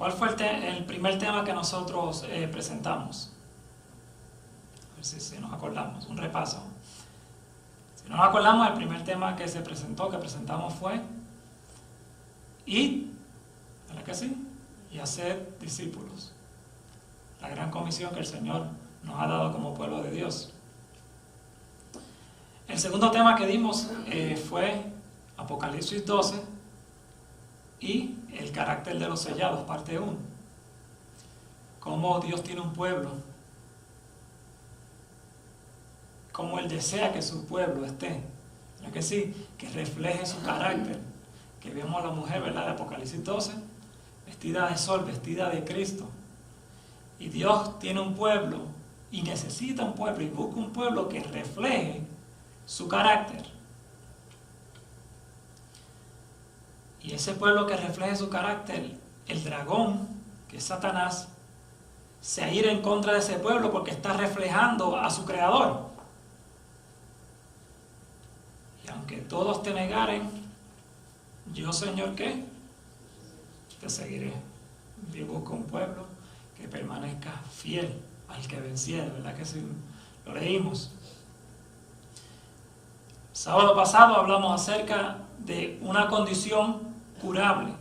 ¿Cuál fue el primer tema que nosotros presentamos? A ver si nos acordamos, un repaso. Si no nos acordamos, el primer tema que presentamos fue id, ¿verdad que sí? Y hacer discípulos. La gran comisión que el Señor nos ha dado como pueblo de Dios. El segundo tema que dimos fue Apocalipsis 12 y el carácter de los sellados, parte 1. Cómo Dios tiene un pueblo, cómo Él desea que su pueblo esté, ¿verdad que sí? Que refleje su carácter, que vemos a la mujer, ¿verdad? De Apocalipsis 12, vestida de sol, vestida de Cristo. Y Dios tiene un pueblo y necesita un pueblo y busca un pueblo que refleje su carácter. Y ese pueblo que refleje su carácter, el dragón, que es Satanás, se ira en contra de ese pueblo porque está reflejando a su creador. Y aunque todos te negaren, yo, Señor, ¿qué? Te seguiré. Yo busco un pueblo que permanezca fiel al que venciera, ¿verdad que sí? Lo leímos. Sábado pasado hablamos acerca de una condición curable,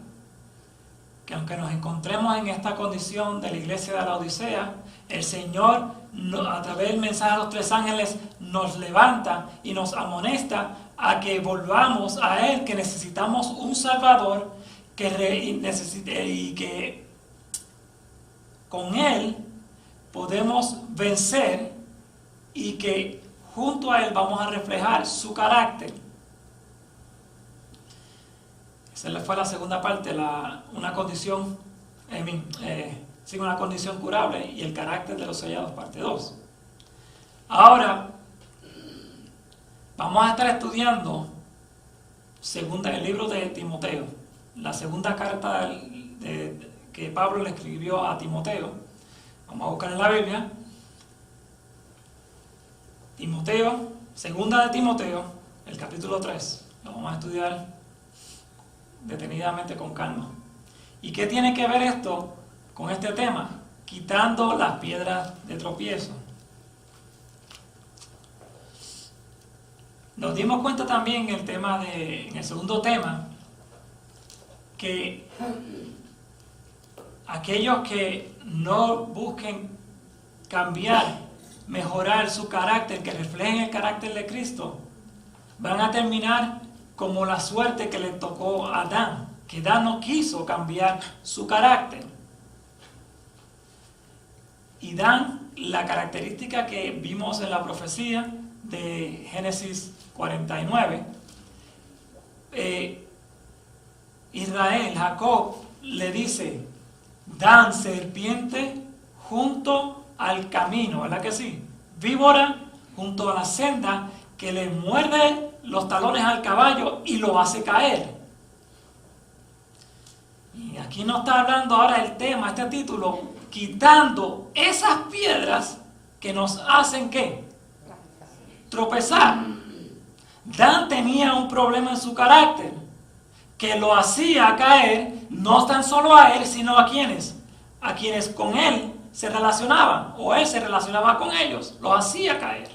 que aunque nos encontremos en esta condición de la iglesia de la Odisea, el Señor a través del mensaje de los 3 ángeles nos levanta y nos amonesta a que volvamos a Él, que necesitamos un Salvador y que con Él podemos vencer y que junto a Él vamos a reflejar su carácter. Esa fue la segunda parte, una condición curable y el carácter de los sellados, parte 2. Ahora vamos a estar estudiando el libro de Timoteo, la segunda carta que Pablo le escribió a Timoteo. Vamos a buscar en la Biblia. Timoteo, segunda de Timoteo, el capítulo 3. Lo vamos a estudiar detenidamente con calma. ¿Y qué tiene que ver esto con este tema? Quitando las piedras de tropiezo. Nos dimos cuenta también en el segundo tema, que aquellos que no busquen cambiar, mejorar su carácter, que reflejen el carácter de Cristo, van a terminar como la suerte que le tocó a Adán, que Adán no quiso cambiar su carácter. Y Dan, la característica que vimos en la profecía de Génesis 49, Israel, Jacob, le dice: Dan, serpiente junto al camino, ¿verdad que sí? Víbora junto a la senda, que le muerde los talones al caballo y lo hace caer. Y aquí nos está hablando ahora el tema, este título, quitando esas piedras que nos hacen ¿qué? Tropezar. Dan tenía un problema en su carácter que lo hacía caer no tan solo a él, sino a quienes con él se relacionaban, o él se relacionaba con ellos, los hacía caer.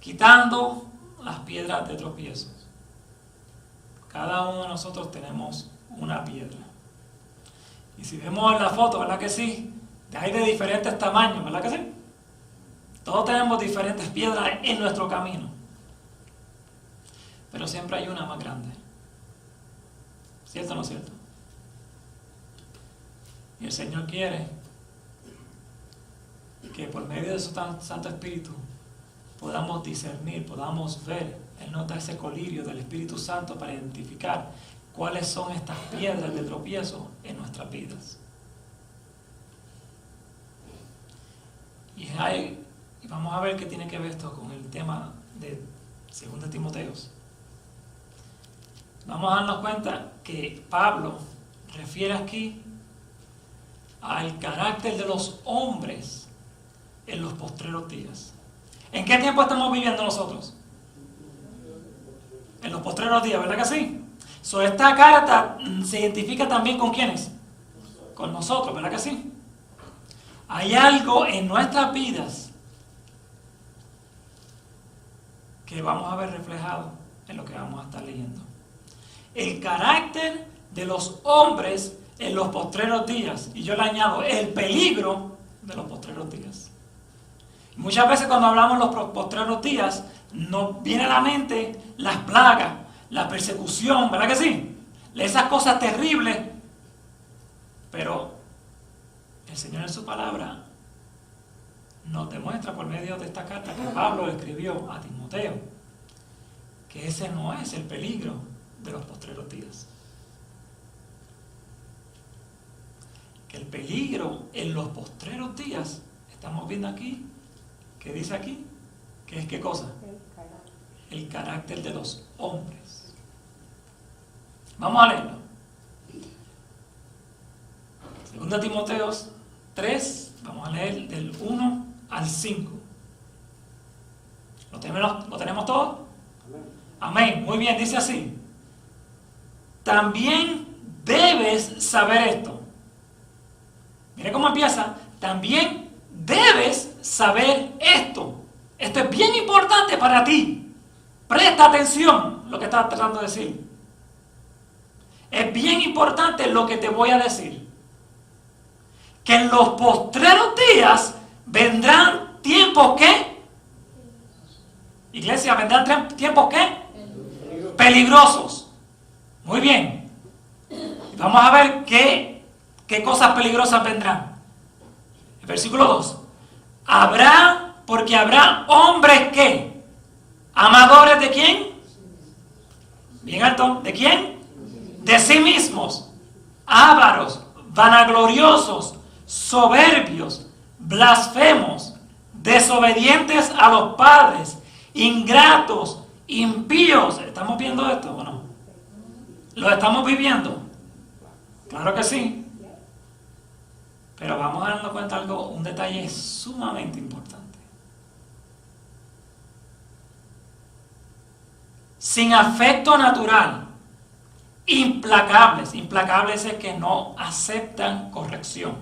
Quitando las piedras de tropiezo. Cada uno de nosotros tenemos una piedra. Y si vemos la foto, ¿verdad que sí? Hay de diferentes tamaños, ¿verdad que sí? Todos tenemos diferentes piedras en nuestro camino. Pero siempre hay una más grande. ¿Cierto o no es cierto? Y el Señor quiere que por medio de su Santo Espíritu podamos discernir, podamos ver. Él nos da ese colirio del Espíritu Santo para identificar cuáles son estas piedras de tropiezo en nuestras vidas. Y vamos a ver qué tiene que ver esto con el tema de 2 Timoteos. Vamos a darnos cuenta que Pablo refiere aquí al carácter de los hombres en los postreros días. ¿En qué tiempo estamos viviendo nosotros? En los postreros días, ¿verdad que sí? So, esta carta se identifica también con ¿quiénes? Con nosotros, ¿verdad que sí? Hay algo en nuestras vidas que vamos a ver reflejado en lo que vamos a estar leyendo. El carácter de los hombres en los postreros días. Y yo le añado, el peligro de los postreros días. Muchas veces cuando hablamos de los postreros días, nos viene a la mente las plagas, la persecución, ¿verdad que sí? Esas cosas terribles. Pero el Señor en su palabra nos demuestra por medio de esta carta que Pablo escribió a Timoteo, que ese no es el peligro de los postreros días. Que el peligro en los postreros días, estamos viendo aquí, ¿qué dice aquí? ¿Qué es qué cosa? El carácter de los hombres. Vamos a leerlo. 2 Timoteo 3, vamos a leer del 1 al 5. ¿Lo tenemos todo? Amén. Muy bien, dice así. También debes saber esto. Mire cómo empieza. También debes saber esto. Esto es bien importante para ti. Presta atención a lo que está tratando de decir. Es bien importante lo que te voy a decir. Que en los postreros días vendrán tiempos ¿qué? Iglesia, vendrán tiempos ¿qué? Peligrosos. Muy bien. Vamos a ver qué cosas peligrosas vendrán. El versículo 2. Porque habrá hombres que, amadores de quién? Bien alto, ¿de quién? De sí mismos, ávaros, vanagloriosos, soberbios, blasfemos, desobedientes a los padres, ingratos, impíos. ¿Estamos viendo esto o no? ¿Lo estamos viviendo? Claro que sí. Pero vamos a darnos cuenta de algo, un detalle sumamente importante. Sin afecto natural, implacables es que no aceptan corrección,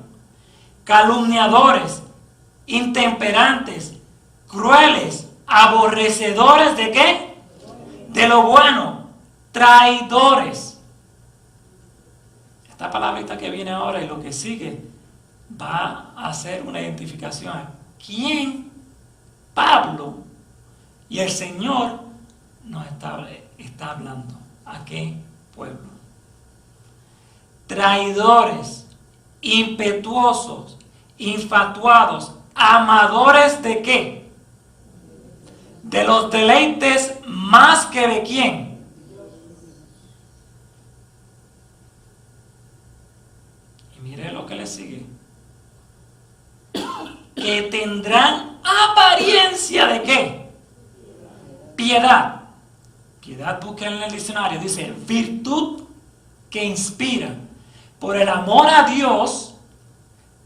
calumniadores, intemperantes, crueles, aborrecedores ¿de qué? De lo bueno, traidores. Esta palabrita que viene ahora y lo que sigue va a hacer una identificación a quién Pablo y el Señor nos está hablando. ¿A qué pueblo? Traidores, impetuosos, infatuados, amadores ¿de qué? De los deleites más que de quién. Y mire lo que le sigue. Que tendrán apariencia ¿de qué? Piedad. Piedad, busquen en el diccionario, dice virtud que inspira por el amor a Dios,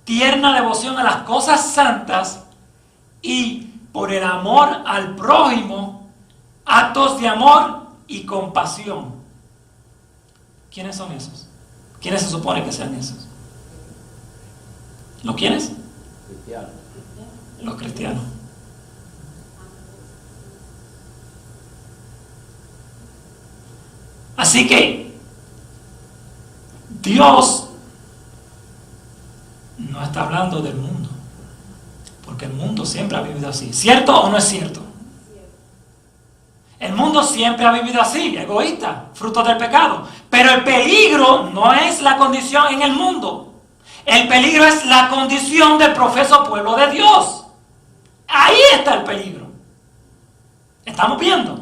tierna devoción a las cosas santas y por el amor al prójimo, actos de amor y compasión. ¿Quiénes son esos? ¿Quiénes se supone que sean esos? ¿Los quiénes? Cristianos. Los cristianos. Así que Dios no está hablando del mundo, porque el mundo siempre ha vivido así. ¿Cierto o no es cierto? El mundo siempre ha vivido así, egoísta, fruto del pecado. Pero el peligro no es la condición en el mundo. El peligro es la condición del profeso pueblo de Dios. Ahí está el peligro. ¿Estamos viendo?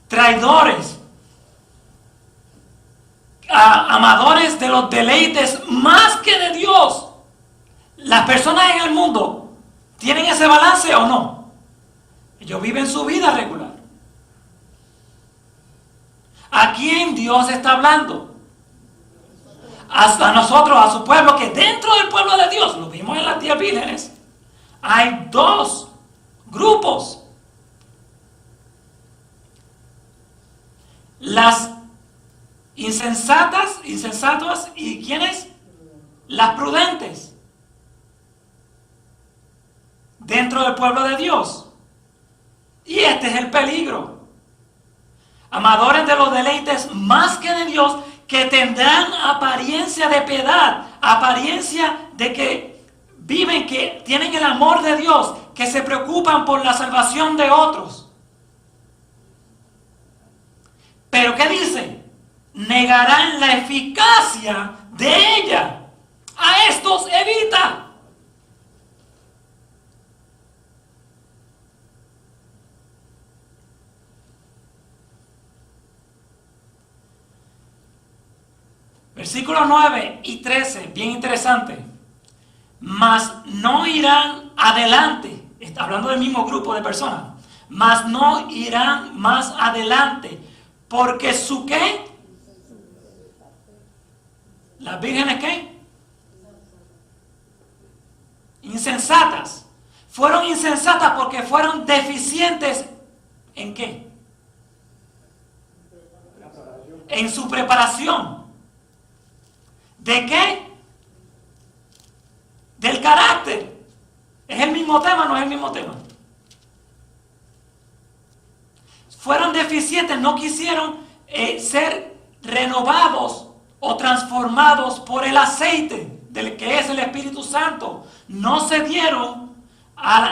Traidores, amadores de los deleites más que de Dios. Las personas en el mundo tienen ese balance o no. Ellos viven su vida regular. ¿A quién Dios está hablando? A nosotros, a su pueblo, que dentro del pueblo de Dios, lo vimos en las 10 vírgenes, hay dos grupos. las insensatas y ¿quiénes? Las prudentes dentro del pueblo de Dios. Y este es el peligro. Amadores de los deleites más que de Dios, que tendrán apariencia de piedad, apariencia de que viven, que tienen el amor de Dios, que se preocupan por la salvación de otros. Pero ¿qué dice? Negarán la eficacia de ella. A estos evita. Versículos 9 y 13, bien interesante. Mas no irán adelante. Está hablando del mismo grupo de personas. Mas no irán más adelante. Porque su ¿qué? ¿Las vírgenes qué? Insensatas. Fueron insensatas porque fueron deficientes ¿en qué? En su preparación. ¿De qué? Del carácter. ¿Es el mismo tema o no es el mismo tema? Fueron deficientes, no quisieron ser renovados o transformados por el aceite del que es el Espíritu Santo. No se dieron,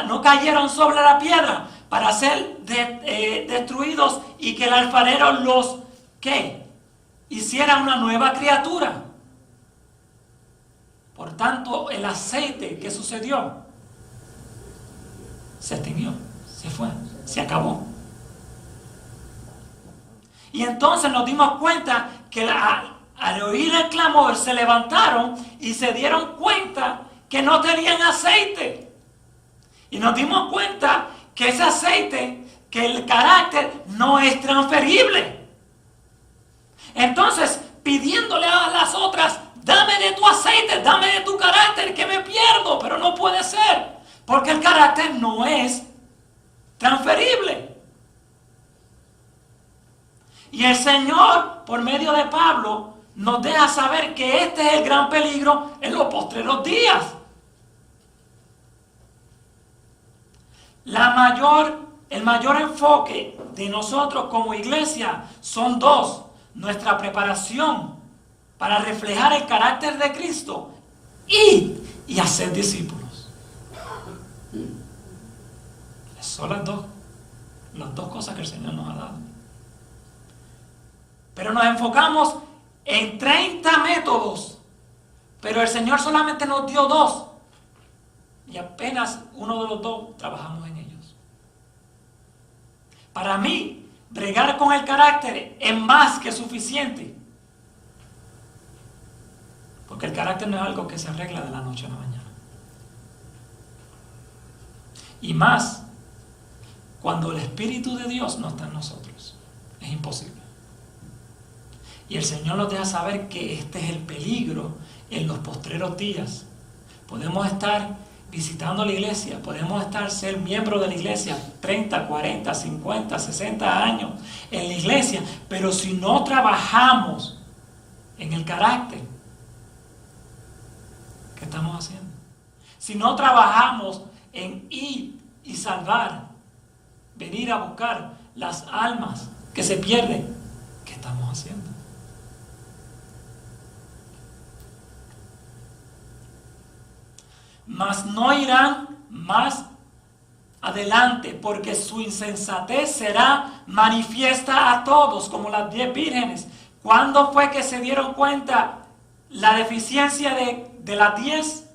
no cayeron sobre la piedra para ser destruidos y que el alfarero los ¿qué? Hiciera una nueva criatura. Por tanto, el aceite, ¿qué sucedió? Se extinguió, se fue, se acabó. Y entonces nos dimos cuenta que al oír el clamor se levantaron y se dieron cuenta que no tenían aceite. Y nos dimos cuenta que ese aceite, que el carácter no es transferible. Entonces, pidiéndole a las otras, dame de tu aceite, dame de tu carácter, que me pierdo, pero no puede ser, porque el carácter no es transferible. Y el Señor, por medio de Pablo, nos deja saber que este es el gran peligro en los postreros días. El mayor enfoque de nosotros como iglesia son dos: nuestra preparación para reflejar el carácter de Cristo y hacer discípulos. Son las dos cosas que el Señor nos ha dado. Pero nos enfocamos en 30 métodos, pero el Señor solamente nos dio 2 y apenas uno de los 2 trabajamos en ellos. Para mí, bregar con el carácter es más que suficiente, porque el carácter no es algo que se arregla de la noche a la mañana. Y más cuando el Espíritu de Dios no está en nosotros, es imposible. Y el Señor nos deja saber que este es el peligro en los postreros días. Podemos estar visitando la iglesia, podemos ser miembros de la iglesia 30, 40, 50, 60 años en la iglesia, pero si no trabajamos en el carácter, ¿qué estamos haciendo? Si no trabajamos en ir y salvar, venir a buscar las almas que se pierden, ¿qué estamos haciendo? Mas no irán más adelante, porque su insensatez será manifiesta a todos, como las 10 vírgenes. ¿Cuándo fue que se dieron cuenta la deficiencia de las 10?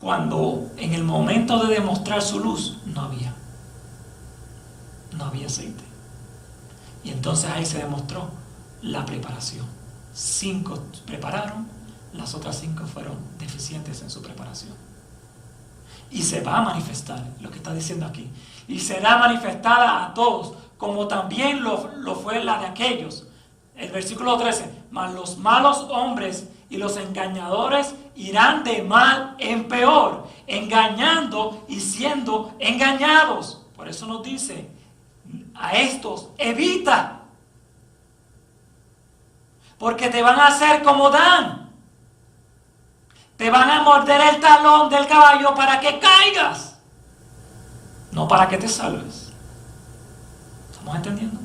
Cuando en el momento de demostrar su luz no había aceite. Y entonces ahí se demostró la preparación. 5 prepararon, las otras 5 fueron deficientes en su preparación. Y se va a manifestar, lo que está diciendo aquí. Y será manifestada a todos, como también lo fue la de aquellos. El versículo 13. Mas los malos hombres y los engañadores irán de mal en peor, engañando y siendo engañados. Por eso nos dice, a estos evita. Porque te van a hacer como Dan. Te van a morder el talón del caballo para que caigas, no para que te salves. ¿Estamos entendiendo?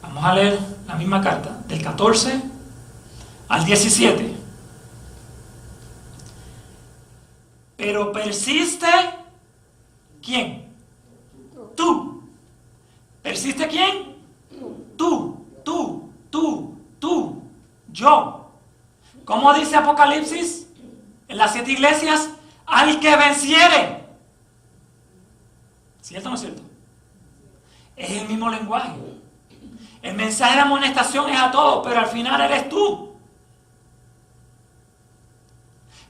Vamos a leer la misma carta, del 14 al 17. Pero persiste, ¿quién? Tú. ¿Persiste quién? Tú, yo. ¿Cómo dice Apocalipsis? En las 7 iglesias, al que venciere. ¿Cierto o no es cierto? Es el mismo lenguaje. El mensaje de amonestación es a todos, pero al final eres tú.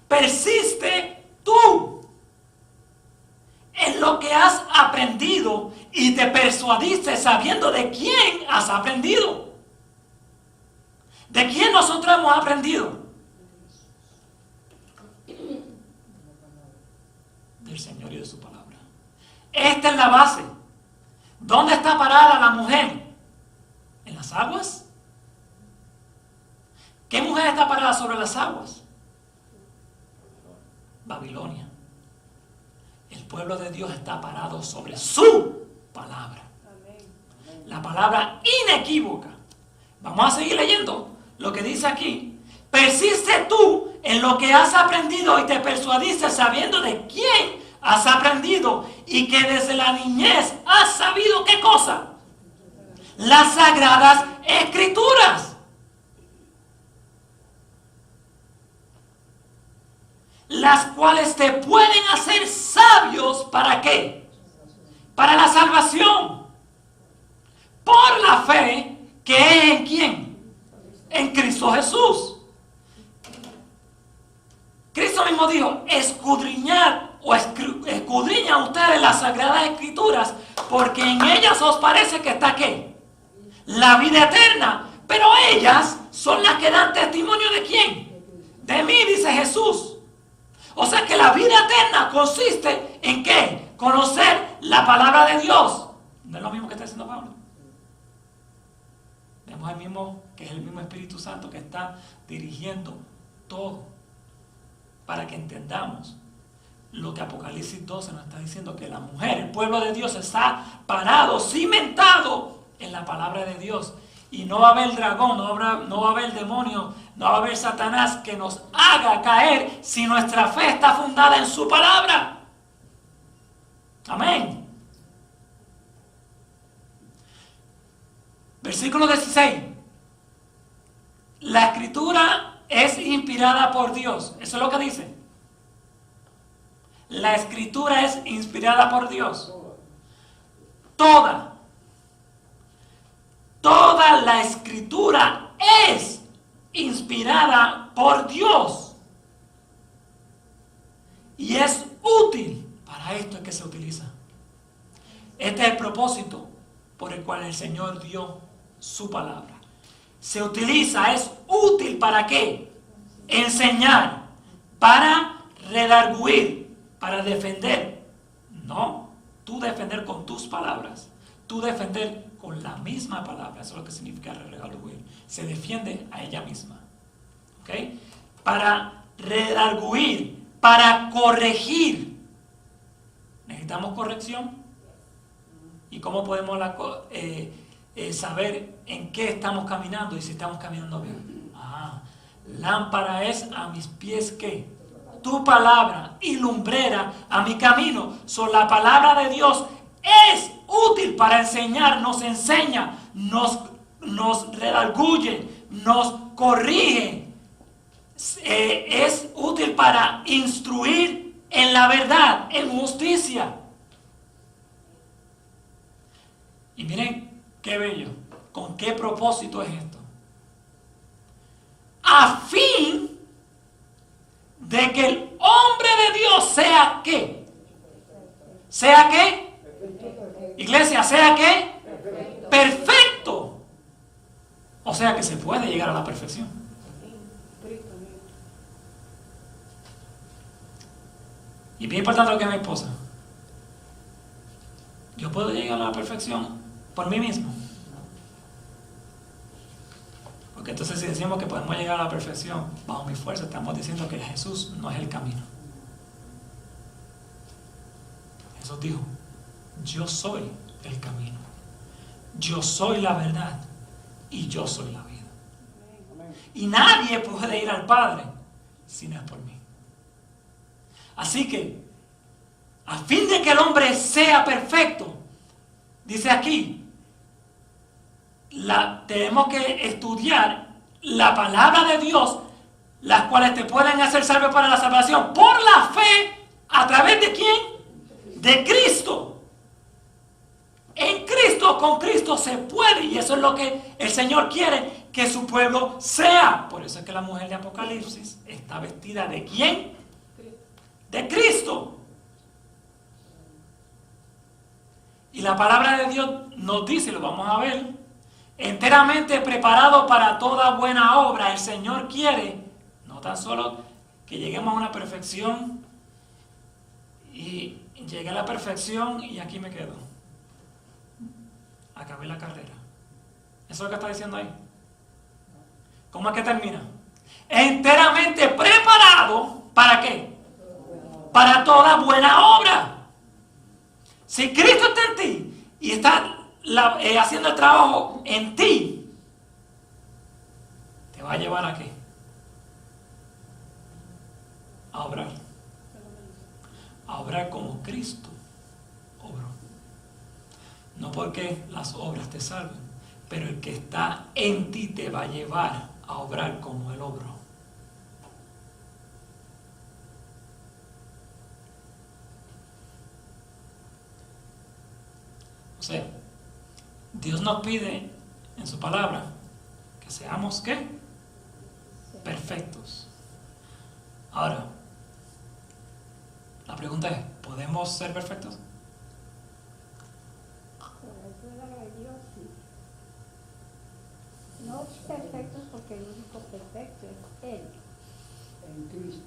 Persiste tú en lo que has aprendido y te persuadiste sabiendo de quién has aprendido. ¿De quién nosotros hemos aprendido? Del Señor y de su palabra. Esta es la base. ¿Dónde está parada la mujer? ¿En las aguas? ¿Qué mujer está parada sobre las aguas? Babilonia. El pueblo de Dios está parado sobre su palabra. La palabra inequívoca. Vamos a seguir leyendo lo que dice aquí. Persiste tú en lo que has aprendido y te persuadiste sabiendo de quién has aprendido y que desde la niñez has sabido ¿qué cosa? Las sagradas escrituras. Las cuales te pueden hacer sabios, ¿para qué? Para la salvación. Por la fe que es en ¿quién? En Cristo Jesús. Cristo mismo dijo, escudriñad o escudriñan ustedes las sagradas escrituras, porque en ellas os parece que está ¿qué? La vida eterna. Pero ellas son las que dan testimonio ¿de quién? De mí, dice Jesús. O sea que la vida eterna consiste en ¿qué? Conocer la palabra de Dios. No es lo mismo que está diciendo Pablo. Vemos el mismo, que es el mismo Espíritu Santo que está dirigiendo todo para que entendamos lo que Apocalipsis 12 nos está diciendo, que la mujer, el pueblo de Dios está parado, cimentado en la palabra de Dios. Y no va a haber dragón, no va a haber demonio, no va a haber Satanás que nos haga caer si nuestra fe está fundada en su palabra. Amén. Versículo 16. La escritura es inspirada por Dios. Eso es lo que dice. La escritura es inspirada por Dios. Toda la escritura es inspirada por Dios. Y es útil. Para esto es que se utiliza. Este es el propósito por el cual el Señor dio su palabra. Se utiliza, es útil ¿para qué? Enseñar, para redarguir, para defender. No, tú defender con tus palabras, tú defender con la misma palabra. Eso es lo que significa redarguir. Se defiende a ella misma. ¿Ok? Para redarguir, para corregir. ¿Necesitamos corrección? ¿Y cómo podemos saber en qué estamos caminando y si estamos caminando bien? Lámpara es a mis pies ¿qué? Tu palabra y lumbrera a mi camino. La palabra de Dios es útil para enseñar, nos enseña, nos redarguye, nos corrige. Es útil para instruir en la verdad, en justicia. Y miren qué bello, con qué propósito es esto. A fin de que el hombre de Dios sea ¿qué? ¿Sea qué? Iglesia, ¿sea qué? Perfecto. O sea que se puede llegar a la perfección. Y bien importante lo que es mi esposa. Yo puedo llegar a la perfección por mí mismo. Porque entonces si decimos que podemos llegar a la perfección bajo mi fuerza, estamos diciendo que Jesús no es el camino. Jesús dijo, yo soy el camino, yo soy la verdad y yo soy la vida. Y nadie puede ir al Padre si no es por mí. Así que, a fin de que el hombre sea perfecto, dice aquí, tenemos que estudiar la palabra de Dios, las cuales te pueden hacer salvo para la salvación por la fe. ¿A través de quién? De Cristo. En Cristo, con Cristo se puede, y eso es lo que el Señor quiere que su pueblo sea. Por eso es que la mujer de Apocalipsis está vestida ¿de quién? De Cristo. Y la palabra de Dios nos dice, lo vamos a ver, enteramente preparado para toda buena obra. El Señor quiere, no tan solo que lleguemos a una perfección y llegué a la perfección y aquí me quedo. Acabé la carrera. Eso es lo que está diciendo ahí. ¿Cómo es que termina? Enteramente preparado, ¿para qué? Para toda buena obra. Si Cristo está en ti y está haciendo el trabajo en ti, ¿te va a llevar a qué? A obrar. A obrar como Cristo obró. No porque las obras te salven, pero el que está en ti te va a llevar a obrar como Él obró. O sea, Dios nos pide en su palabra que seamos ¿qué? Perfectos. Ahora, la pregunta es, ¿podemos ser perfectos? No perfectos porque el único perfecto es Él. En Cristo.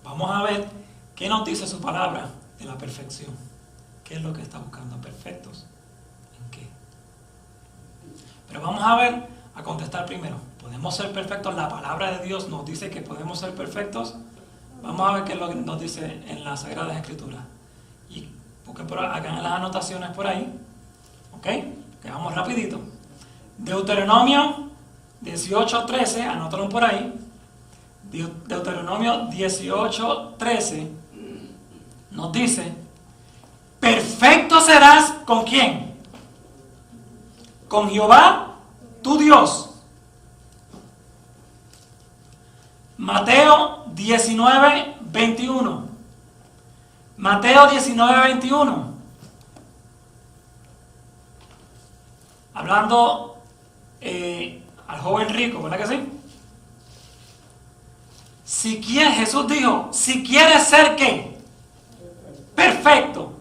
Vamos a ver qué nos dice su palabra de la perfección. ¿Qué es lo que está buscando? ¿Perfectos? ¿En qué? Pero vamos a contestar primero. ¿Podemos ser perfectos? La palabra de Dios nos dice que podemos ser perfectos. Vamos a ver qué es lo que nos dice en las Sagradas Escrituras. Y busquen hagan las anotaciones por ahí. ¿Ok? Que vamos rapidito. Deuteronomio 18:13, anótalo por ahí. Deuteronomio 18:13 nos dice: perfecto serás ¿con quién? Con Jehová tu Dios. Mateo 19:21. Mateo 19:21. Hablando al joven rico, ¿verdad que sí? Jesús dijo, si quieres ser ¿qué? Perfecto,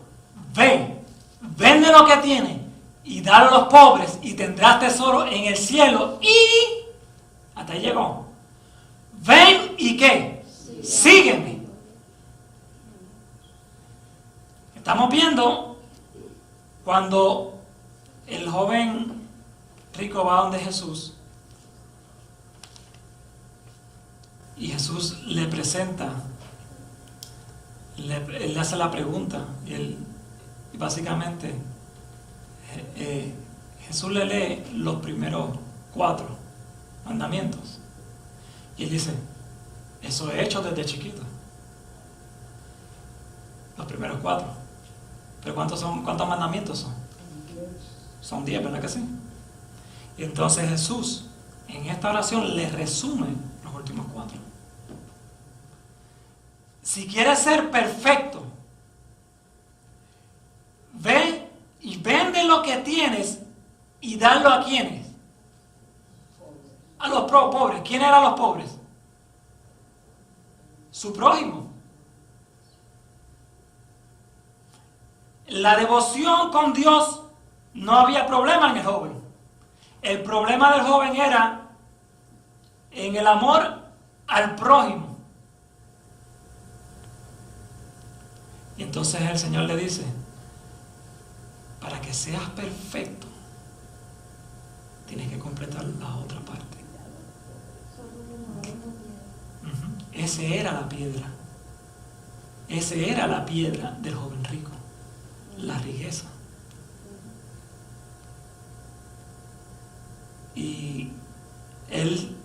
vende lo que tienes y dalo a los pobres y tendrás tesoro en el cielo y hasta ahí llegó. Ven y ¿qué? Sígueme. Estamos viendo cuando el joven rico va donde Jesús y Jesús le presenta, él le hace la pregunta y básicamente Jesús le lee los primeros 4 mandamientos y él dice, eso he hecho desde chiquito, los primeros 4, pero ¿cuántos mandamientos son? Son 10, ¿verdad que sí? Y entonces Jesús en esta oración le resume los últimos 4. Si quieres ser perfecto, ve y vende lo que tienes y dalo a quienes. A los pobres. ¿Quién eran los pobres? Su prójimo. La devoción con Dios, no había problema en el joven. El problema del joven era en el amor al prójimo. Y entonces el Señor le dice, para que seas perfecto, tienes que completar la otra parte. Ese era la piedra. Ese era la piedra del joven rico, la riqueza. Y él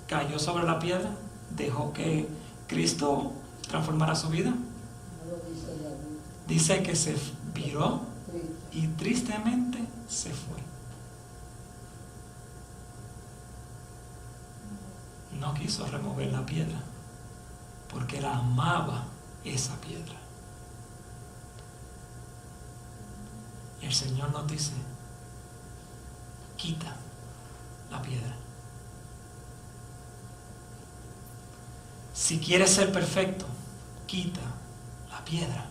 cayó sobre la piedra, dejó que Cristo transformara su vida. Dice que se viró y tristemente se fue. No quiso remover la piedra porque él amaba esa piedra. Y el Señor nos dice: quita la piedra. Si quieres ser perfecto, quita la piedra.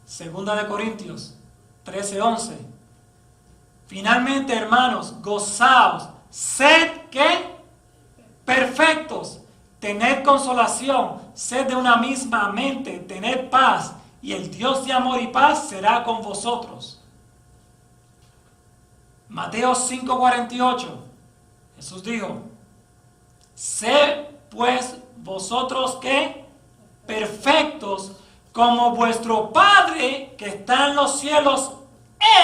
Segunda de Corintios 13:11. Finalmente, hermanos, gozaos, sed ¿qué? Perfectos, tened consolación, sed de una misma mente, tened paz, y el Dios de amor y paz será con vosotros. Mateo 5:48. Jesús dijo: sed pues vosotros ¿qué? Perfectos, como vuestro Padre que está en los cielos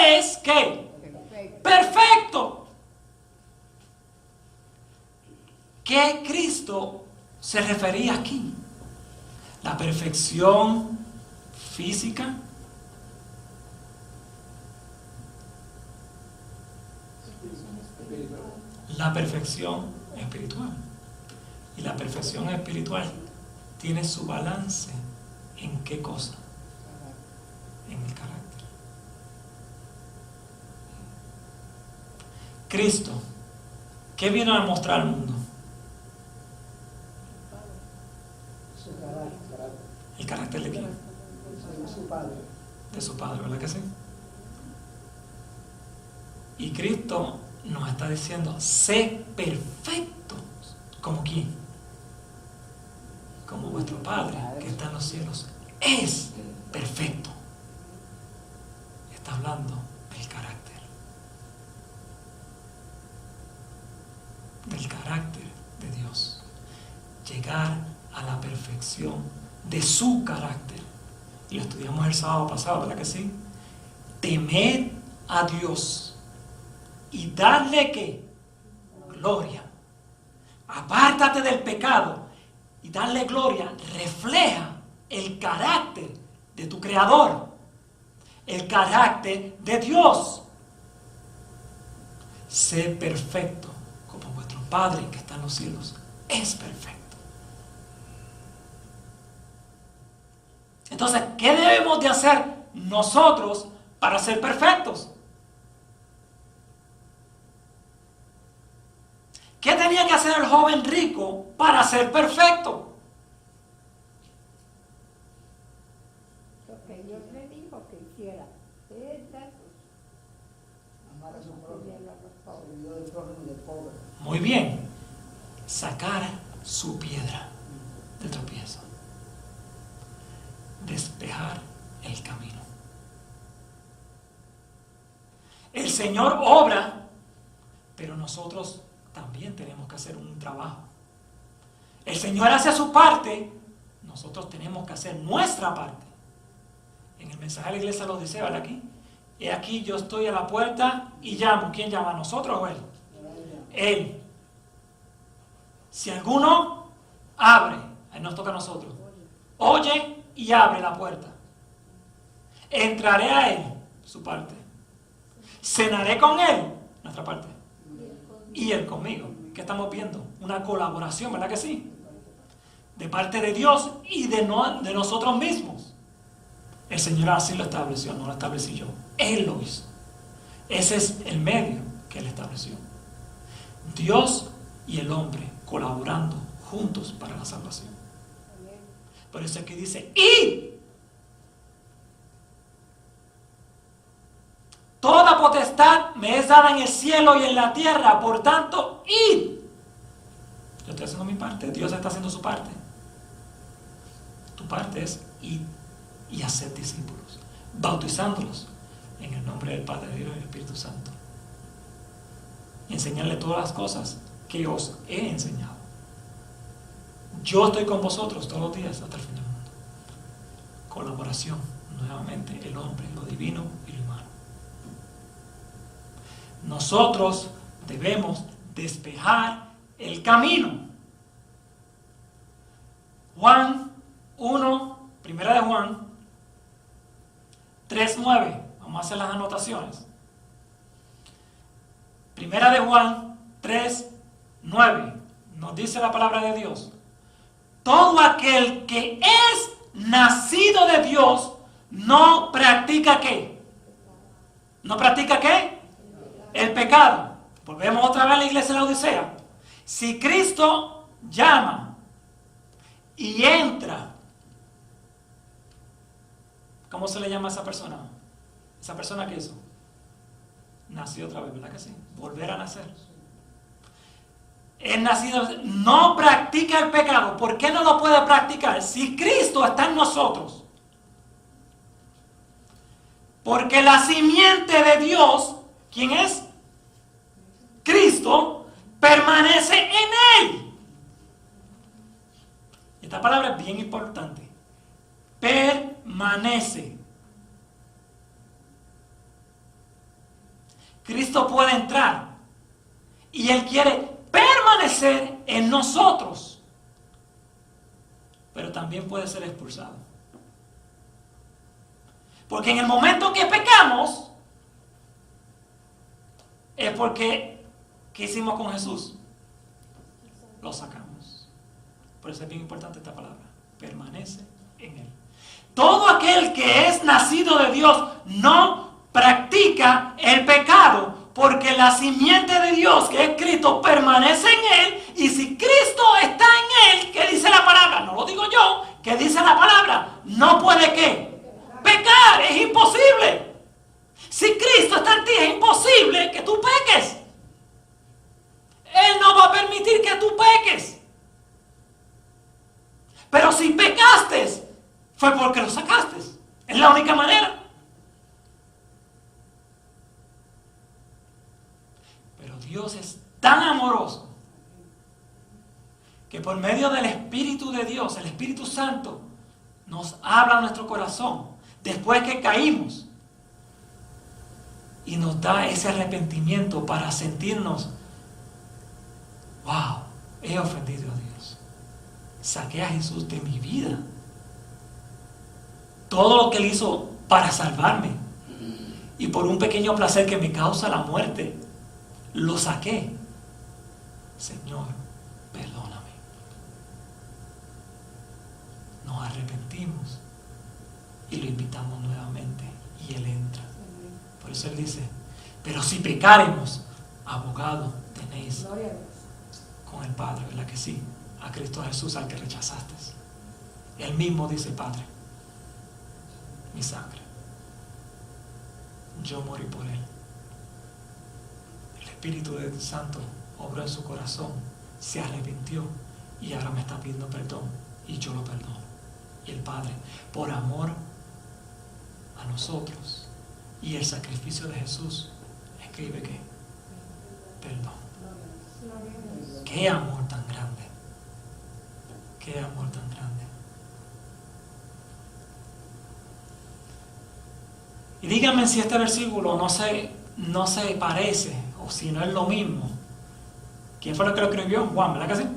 es ¿qué? Perfecto. ¿Qué Cristo se refería aquí? ¿La perfección física? La perfección espiritual. Y la perfección espiritual tiene su balance ¿en qué cosa? En el carácter. Cristo, ¿qué vino a mostrar al mundo? Su carácter. ¿El carácter de quién? De su padre. De su Padre, ¿verdad que sí? Y Cristo nos está diciendo: sé perfectos. ¿Como quién? Como vuestro Padre que está en los cielos es perfecto. Está hablando del carácter. Del carácter de Dios. Llegar a la perfección de su carácter. Y lo estudiamos el sábado pasado, ¿verdad que sí? Temer a Dios y darle ¿qué? Gloria. Apártate del pecado y darle gloria refleja el carácter de tu Creador, el carácter de Dios. Sé perfecto como vuestro Padre que está en los cielos es perfecto. Entonces, ¿qué debemos de hacer nosotros para ser perfectos? ¿Qué tenía que hacer el joven rico para ser perfecto? Lo que Dios le dijo que hiciera. Amar a su prójimo. Servidor del prójimo y del pobre. Muy bien. Sacar su piedra de tropiezo. Despejar el camino. El Señor obra, pero nosotros también tenemos que hacer un trabajo. El Señor hace su parte, nosotros tenemos que hacer nuestra parte. En el mensaje de la iglesia lo dice, ¿verdad? Aquí. He aquí yo estoy a la puerta y llamo. ¿Quién llama? ¿Nosotros o Él? Él. Si alguno abre, ahí nos toca a nosotros. Oye y abre la puerta. Entraré a Él, su parte. Cenaré con Él, nuestra parte. Y Él conmigo. ¿Qué estamos viendo? Una colaboración, ¿verdad que sí? De parte de Dios y de nosotros mismos. El Señor así lo estableció, no lo establecí yo. Él lo hizo. Ese es el medio que Él estableció. Dios y el hombre colaborando juntos para la salvación. Por eso es que dice, ¡id! Toda potestad me es dada en el cielo y en la tierra, por tanto, id. Yo estoy haciendo mi parte, Dios está haciendo su parte. Tu parte es id. y haced discípulos, bautizándolos en el nombre del Padre, del Hijo y del Espíritu Santo. Y enseñarle todas las cosas que os he enseñado. Yo estoy con vosotros todos los días hasta el fin del mundo. Colaboración, nuevamente, el hombre, lo divino y lo humano. Nosotros debemos despejar el camino. Juan 1, primera de Juan 3:9. Vamos a hacer las anotaciones. Primera de Juan 3:9. Nos dice la palabra de Dios: todo aquel que es nacido de Dios no practica ¿qué? ¿No practica qué? El pecado. Volvemos otra vez a la iglesia de la Odisea. Si Cristo llama y entra, ¿cómo se le llama a esa persona? Esa persona que hizo, nació otra vez, ¿verdad que sí? Volver a nacer. Es nacido, no practica el pecado. ¿Por qué no lo puede practicar? Si Cristo está en nosotros. Porque la simiente de Dios, ¿quién es? Cristo, permanece en él. Esta palabra es bien importante. Permanece. Cristo puede entrar y él quiere permanecer en nosotros, pero también puede ser expulsado. Porque en el momento que pecamos es porque ¿qué hicimos con Jesús? Lo sacamos. Por eso es bien importante esta palabra. Permanece en él. Todo aquel que es nacido de Dios no practica el pecado, porque la simiente de Dios, que es Cristo, permanece en él. Y si Cristo está en él, ¿qué dice la palabra? No lo digo yo, ¿qué dice la palabra? No puede ¿qué? Pecar, es imposible. Si Cristo está en ti, es imposible que tú peques. Él no va a permitir que tú peques. Pero si pecaste, fue porque lo sacaste. Es la única manera. Pero Dios es tan amoroso que por medio del Espíritu de Dios, el Espíritu Santo, nos habla a nuestro corazón después que caímos y nos da ese arrepentimiento para sentirnos: wow, he ofendido a Dios, saqué a Jesús de mi vida, todo lo que Él hizo para salvarme, y por un pequeño placer que me causa la muerte, lo saqué. Señor, perdóname. Nos arrepentimos y lo invitamos nuevamente y Él entra. Por eso Él dice: pero si pecaremos, abogado tenéis con el Padre, ¿verdad que sí? A Cristo Jesús, al que rechazaste. Él mismo dice: Padre, mi sangre, yo morí por él. El Espíritu del Santo obró en su corazón, se arrepintió y ahora me está pidiendo perdón y yo lo perdono. Y el Padre, por amor a nosotros y el sacrificio de Jesús, escribe que perdón. Qué amor tan grande. Qué amor tan grande. Y díganme si este versículo no se parece, o si no es lo mismo. ¿Quién fue el que lo escribió? Juan, ¿verdad que sí?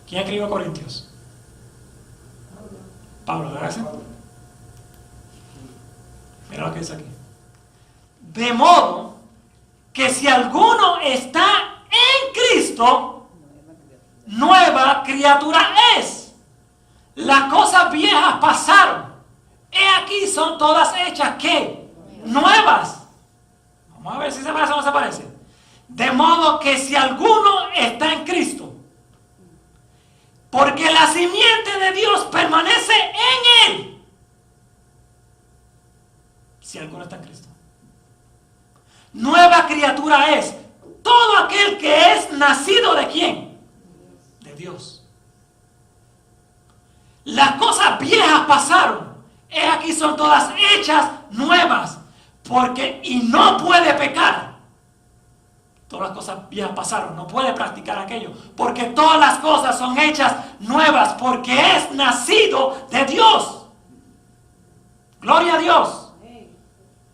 ¿Quién escribió Corintios? Pablo, ¿verdad que sí? Mira lo que dice aquí. De modo que si alguno está en Cristo, nueva criatura es. Las cosas viejas pasaron. He aquí son todas hechas ¿qué? Nuevas. Vamos a ver si se parece o no se parece. De modo que si alguno está en Cristo, porque la simiente de Dios permanece en él. Si alguno está en Cristo, nueva criatura es. Todo aquel que es nacido ¿de quién? De Dios. las cosas viejas pasaron, he aquí son todas hechas nuevas, y no puede pecar. Todas las cosas viejas pasaron, no puede practicar aquello, porque todas las cosas son hechas nuevas, porque es nacido de Dios. Gloria a Dios.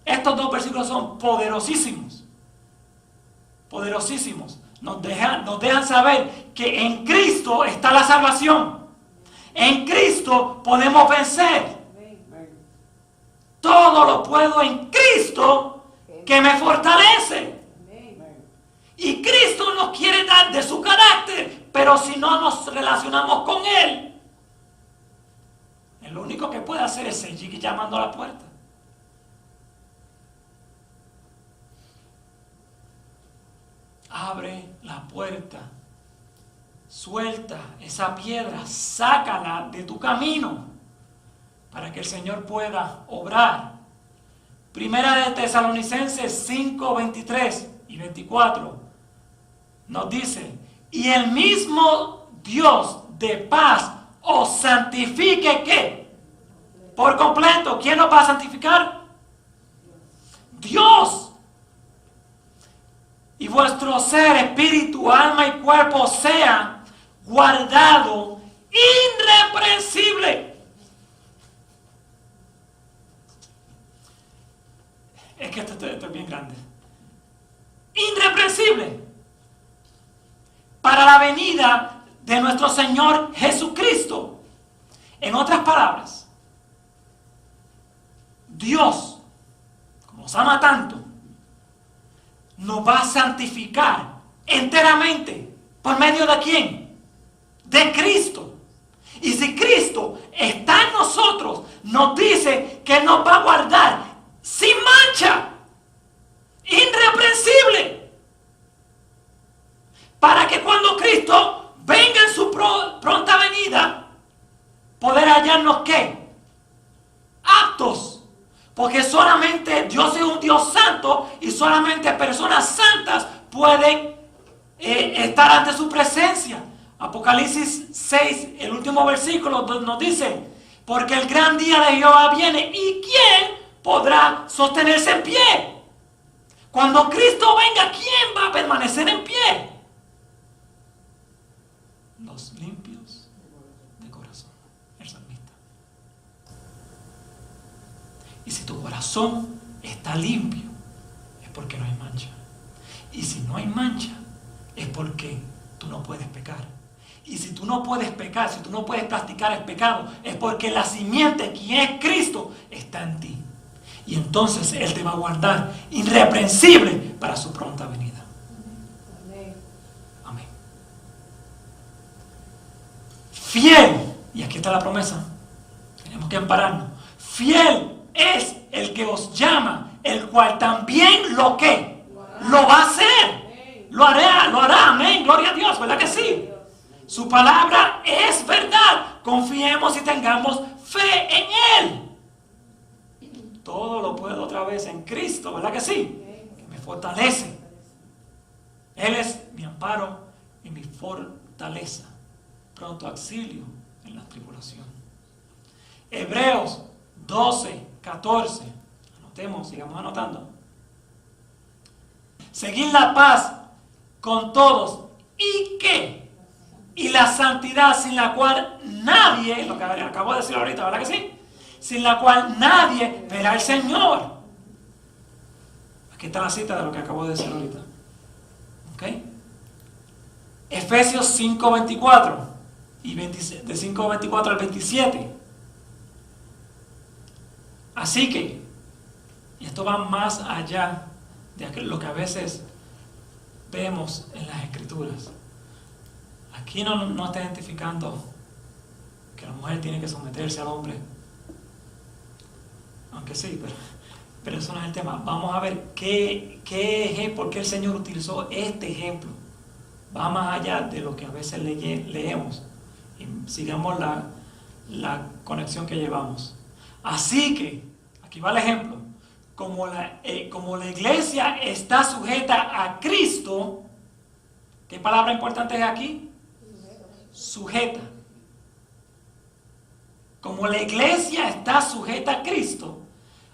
Estos dos versículos son poderosísimos. Poderosísimos. Nos dejan saber que en Cristo está la salvación. En Cristo podemos vencer. Todo lo puedo en Cristo que me fortalece. Y Cristo nos quiere dar de su carácter, pero si no nos relacionamos con Él, lo único que puede hacer es seguir llamando a la puerta. Abre la puerta, suelta esa piedra, sácala de tu camino para que el Señor pueda obrar. Primera de Tesalonicenses 5, 23 y 24 nos dice: y el mismo Dios de paz os santifique, ¿qué? Por completo. ¿Quién nos va a santificar? Dios. Y vuestro ser, espíritu, alma y cuerpo sea guardado irreprensible. Es que esto es bien grande. Irreprensible. Para la venida de nuestro Señor Jesucristo. En otras palabras, Dios, como nos ama tanto, nos va a santificar enteramente. ¿Por medio de quién? De Cristo. Y si Cristo está en nosotros, nos dice que nos va a guardar sin mancha, irreprensible, para que cuando Cristo venga en su pronta venida, poder hallarnos ¿qué? Aptos. Porque solamente Dios es un Dios santo y solamente personas santas pueden estar ante su presencia. Apocalipsis 6, el último versículo nos dice: porque el gran día de Jehová viene, y ¿quién podrá sostenerse en pie? Cuando Cristo venga, ¿quién va a permanecer en pie? Los limpios de corazón. El salmista. Y si tu corazón está limpio, es porque no hay mancha. Y si no hay mancha, es porque tú no puedes pecar. Y si tú no puedes pecar, si tú no puedes practicar el pecado, es porque la simiente, quien es Cristo, está en ti. Y entonces Él te va a guardar irreprensible para su pronta venida. Amén. Fiel, y aquí está la promesa, tenemos que ampararnos. Fiel es el que os llama, el cual también lo que lo va a hacer. Lo hará, amén, gloria a Dios, ¿verdad que sí? Su palabra es verdad. Confiemos y tengamos fe en Él. Todo lo puedo otra vez en Cristo, ¿verdad que sí? Que me fortalece. Él es mi amparo y mi fortaleza. Pronto auxilio en la tribulación. Hebreos 12, 14. Anotemos, sigamos anotando. Seguid la paz con todos. ¿Y qué? Y la santidad, sin la cual nadie, lo que acabo de decir ahorita, ¿verdad que sí? Sin la cual nadie verá al Señor. Aquí está la cita de lo que acabo de decir ahorita. ¿Ok? Efesios 5, 24 y de 5, 24 al 27. Así que, y esto va más allá de lo que a veces vemos en las Escrituras. Aquí no está identificando que la mujer tiene que someterse al hombre. Aunque sí, pero eso no es el tema. Vamos a ver por qué el Señor utilizó este ejemplo. Va más allá de lo que a veces leemos. Y sigamos la conexión que llevamos. Así que, aquí va el ejemplo. Como la iglesia está sujeta a Cristo, ¿qué palabra importante es aquí? Sujeta. como la iglesia está sujeta a Cristo,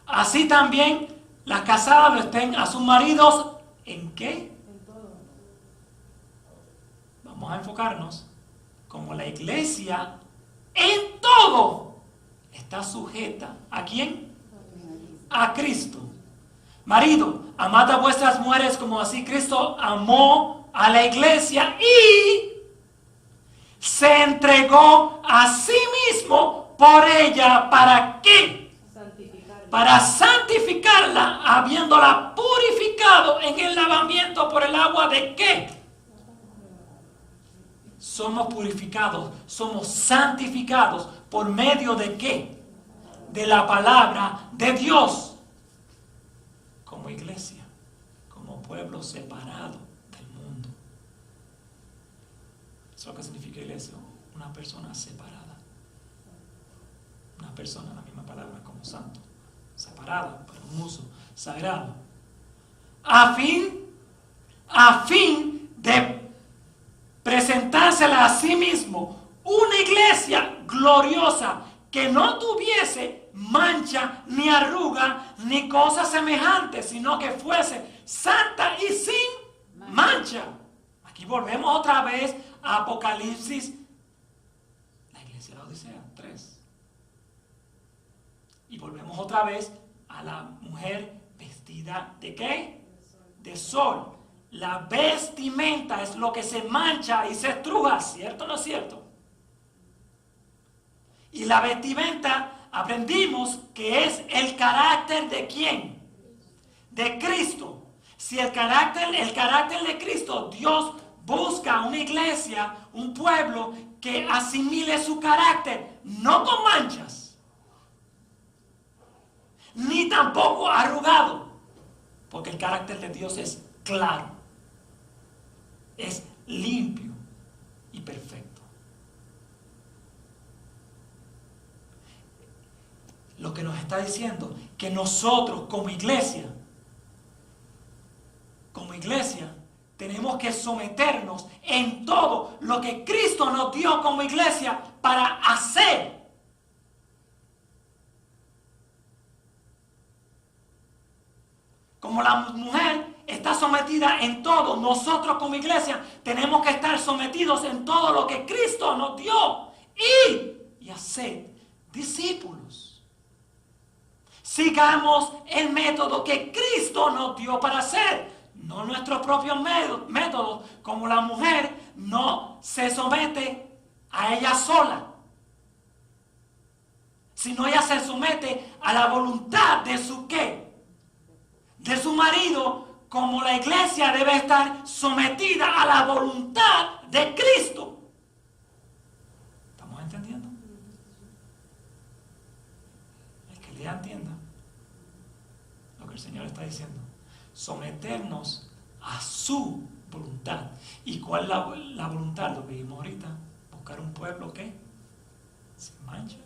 así también las casadas lo estén a sus maridos. ¿En qué? En todo. Vamos a enfocarnos como la iglesia en todo está sujeta. ¿A quién? A Cristo. Marido, amad a vuestras mujeres como así Cristo amó a la iglesia y se entregó a sí mismo por ella. ¿Para qué? Santificarlo. Para santificarla, habiéndola purificado en el lavamiento por el agua de qué? Somos purificados, somos santificados por medio de qué? De la palabra de Dios. Como iglesia, como pueblo separado del mundo. Eso es lo que significa iglesia, una persona separada. Una persona, la misma palabra como santo, separada para un uso sagrado. A fin de presentársela a sí mismo una iglesia gloriosa que no tuviese mancha ni arruga ni cosa semejante, sino que fuese santa y sin mancha. Aquí volvemos otra vez a Apocalipsis, la iglesia de la Odisea 3. Y volvemos otra vez a la mujer vestida ¿de qué? De sol. La vestimenta es lo que se mancha y se estruja, ¿cierto o no es cierto? Y la vestimenta aprendimos que es el carácter de ¿quién? De Cristo. Si el carácter de Cristo, Dios busca una iglesia, un pueblo que asimile su carácter, no con manchas, ni tampoco arrugado, porque el carácter de Dios es claro, es limpio y perfecto. Lo que nos está diciendo que nosotros como iglesia, tenemos que someternos en todo lo que Cristo nos dio como iglesia para hacer. Como la mujer está sometida en todo, nosotros como iglesia tenemos que estar sometidos en todo lo que Cristo nos dio. Y hacer discípulos. Sigamos el método que Cristo nos dio para hacer. No nuestros propios métodos, como la mujer no se somete a ella sola, sino ella se somete a la voluntad de su ¿qué? De su marido, como la iglesia debe estar sometida a la voluntad de Cristo. ¿Estamos entendiendo? El que lea entienda lo que el Señor está diciendo. Someternos a su voluntad. ¿Y cuál es la voluntad? Lo que vimos ahorita. Buscar un pueblo ¿qué? Sin mancha,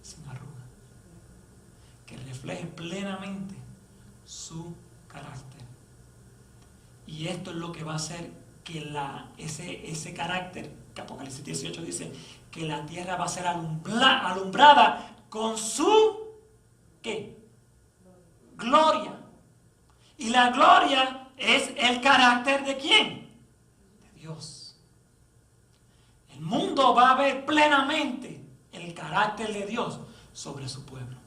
sin arruga, que refleje plenamente su carácter. Y esto es lo que va a hacer que ese carácter, que Apocalipsis 18 dice, que la tierra va a ser alumbrada con su ¿qué? Gloria. Y la gloria es el carácter de ¿quién? De Dios. El mundo va a ver plenamente el carácter de Dios sobre su pueblo.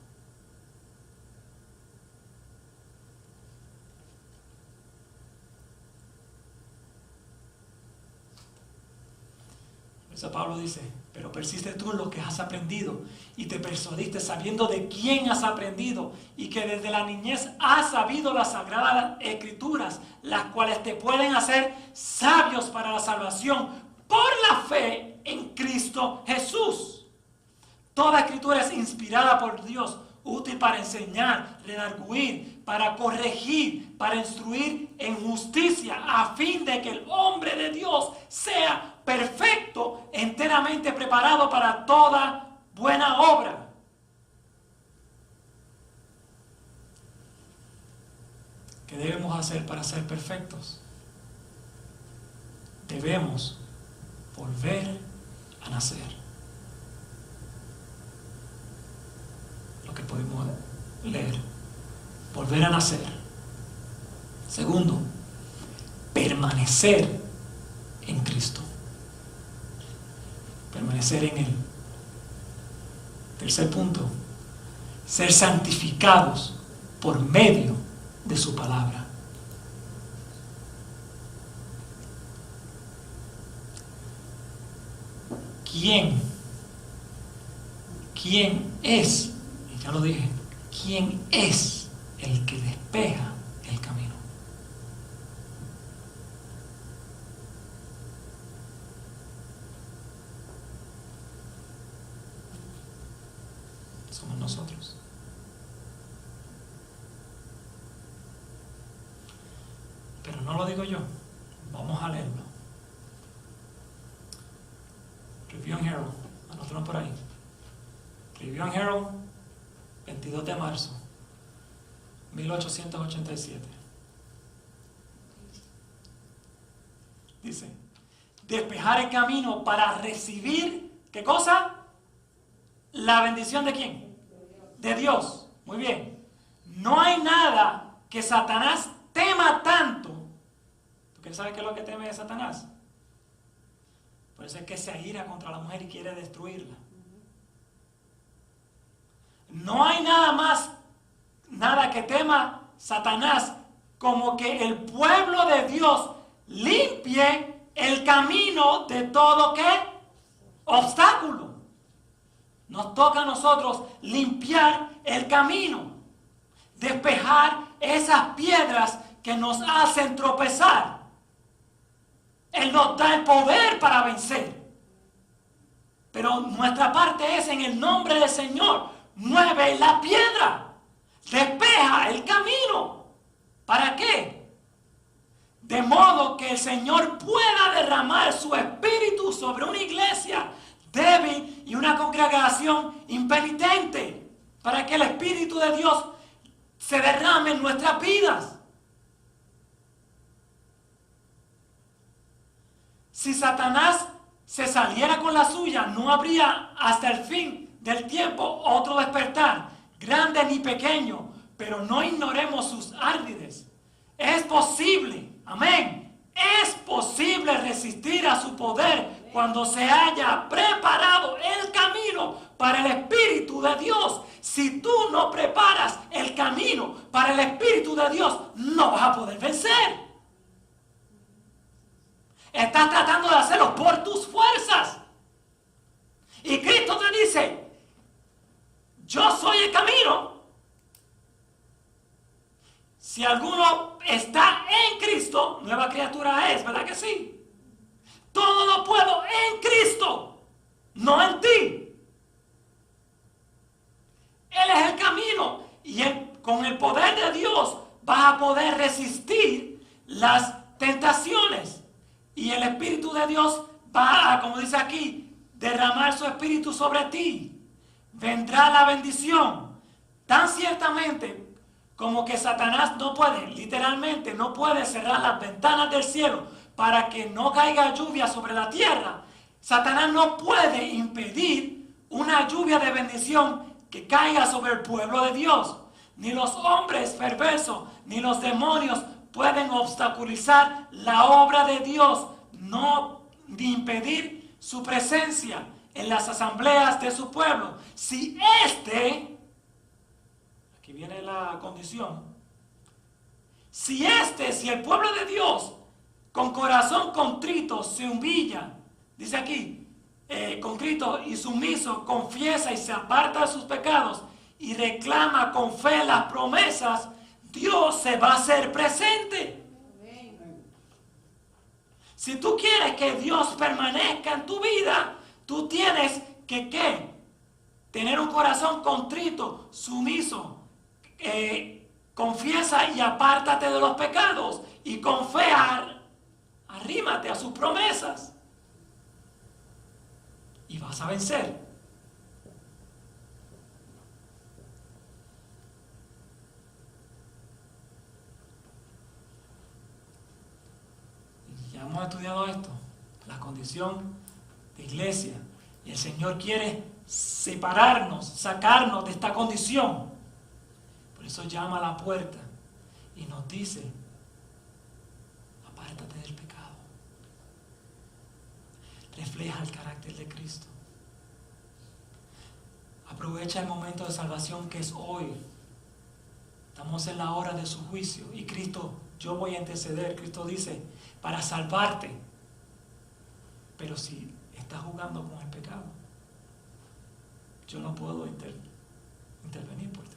Eso Pablo dice, pero persiste tú en lo que has aprendido y te persuadiste sabiendo de quién has aprendido y que desde la niñez has sabido las sagradas escrituras, las cuales te pueden hacer sabios para la salvación por la fe en Cristo Jesús. Toda escritura es inspirada por Dios, útil para enseñar, redarguir, para corregir, para instruir en justicia, a fin de que el hombre de Dios sea perfecto, enteramente preparado para toda buena obra. ¿Qué debemos hacer para ser perfectos? Debemos volver a nacer. que pudimos leer. Volver a nacer. Segundo, permanecer en Cristo. Permanecer en Él. Tercer punto, ser santificados por medio de su palabra. ¿Quién es? Y ya lo dije, ¿quién es el que despeja el camino? Somos nosotros. Pero no lo digo yo. Vamos a leerlo. Review and Herald. Anótalo por ahí. Review and Herald, 22 de marzo, 1887. Dice, despejar el camino para recibir, ¿qué cosa? La bendición de quién? De Dios. Muy bien. No hay nada que Satanás tema tanto. ¿Tú quieres saber qué es lo que teme de Satanás? Por eso es que se aira contra la mujer y quiere destruirla. No hay nada que tema Satanás como que el pueblo de Dios limpie el camino de todo ¿qué? Obstáculo. Nos toca a nosotros limpiar el camino, despejar esas piedras que nos hacen tropezar. Él nos da el poder para vencer. Pero nuestra parte es en el nombre del Señor. Mueve la piedra. Despeja el camino. ¿Para qué? De modo que el Señor pueda derramar su espíritu sobre una iglesia débil y una congregación impenitente. Para que el espíritu de Dios se derrame en nuestras vidas. Si Satanás se saliera con la suya, no habría hasta el fin del tiempo otro despertar, grande ni pequeño, pero no ignoremos sus árdides. Es posible, amén, es posible resistir a su poder cuando se haya preparado el camino para el Espíritu de Dios. Si tú no preparas el camino para el Espíritu de Dios, no vas a poder vencer. Estás tratando de hacerlo por tus fuerzas. Y Cristo te dice, yo soy el camino. Si alguno está en Cristo, nueva criatura es, ¿verdad que sí? Todo lo puedo en Cristo, no en ti. Él es el camino. Y con el poder de Dios vas a poder resistir las tentaciones. Y el Espíritu de Dios va a, como dice aquí, derramar su Espíritu sobre ti. Vendrá la bendición. Tan ciertamente como que Satanás no puede, literalmente no puede cerrar las ventanas del cielo para que no caiga lluvia sobre la tierra. Satanás no puede impedir una lluvia de bendición que caiga sobre el pueblo de Dios. Ni los hombres perversos, ni los demonios pueden obstaculizar la obra de Dios, ni impedir su presencia en las asambleas de su pueblo. Si aquí viene la condición, si el pueblo de Dios con corazón contrito se humilla, dice aquí, contrito y sumiso, confiesa y se aparta de sus pecados y reclama con fe las promesas, Dios se va a hacer presente. Si tú quieres que Dios permanezca en tu vida, tú tienes que ¿qué? Tener un corazón contrito, sumiso, confiesa y apártate de los pecados y con fe arrímate a sus promesas y vas a vencer. Ya hemos estudiado esto, la condición de iglesia, y el Señor quiere separarnos, sacarnos de esta condición. Por eso llama a la puerta y nos dice, apártate del pecado. Refleja el carácter de Cristo. Aprovecha el momento de salvación que es hoy. Estamos en la hora de su juicio y Cristo, yo voy a interceder. Cristo dice, para salvarte. Pero si estás jugando con el pecado, yo no puedo intervenir por ti.